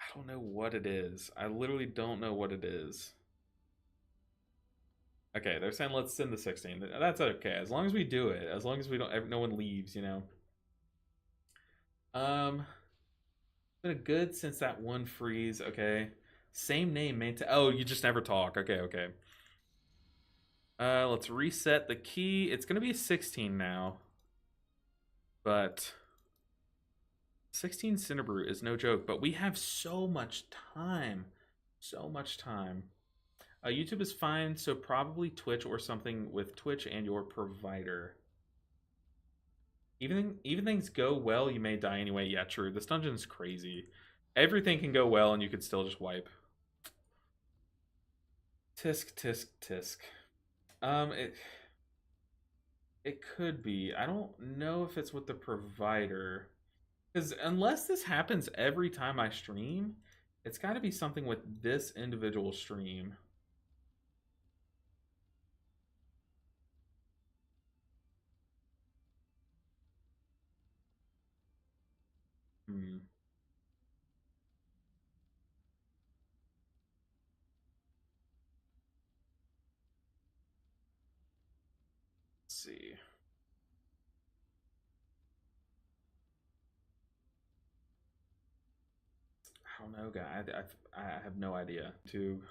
I don't know what it is. I literally don't know what it is. Okay, they're saying let's send the 16. That's okay, as long as we do it. As long as we don't, no one leaves, you know. Been good since that one freeze. Okay, same name, man. Oh, you just never talk. Okay, okay. Let's reset the key. It's gonna be a 16 now, but 16 Cinnabrew is no joke. But we have so much time, so much time. YouTube is fine, so probably Twitch or something with Twitch and your provider. Even things go well, you may die anyway. Yeah, true. This dungeon is crazy. Everything can go well, and you could still just wipe. Tisk, tisk, tisk. It could be. I don't know if it's with the provider, because unless this happens every time I stream, it's got to be something with this individual stream. Let's see. I don't know, guy. I have no idea. Dang.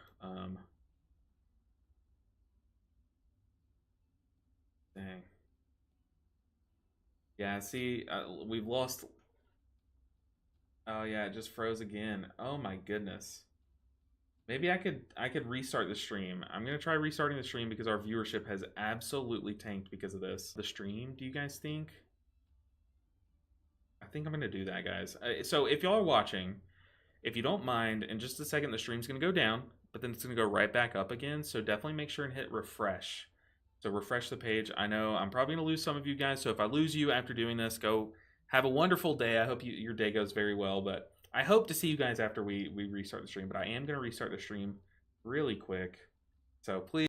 Yeah, see, we've lost. Oh yeah, it just froze again. Oh my goodness. Maybe I could restart the stream. I'm gonna try restarting the stream because our viewership has absolutely tanked because of this. The stream, do you guys think? I think I'm gonna do that, guys. So if y'all are watching, if you don't mind, in just a second the stream's gonna go down, but then it's gonna go right back up again. So definitely make sure and hit refresh. So refresh the page. I know I'm probably gonna lose some of you guys, so if I lose you after doing this, go have a wonderful day. I hope your day goes very well, but I hope to see you guys after we restart the stream. But I am gonna restart the stream really quick. So please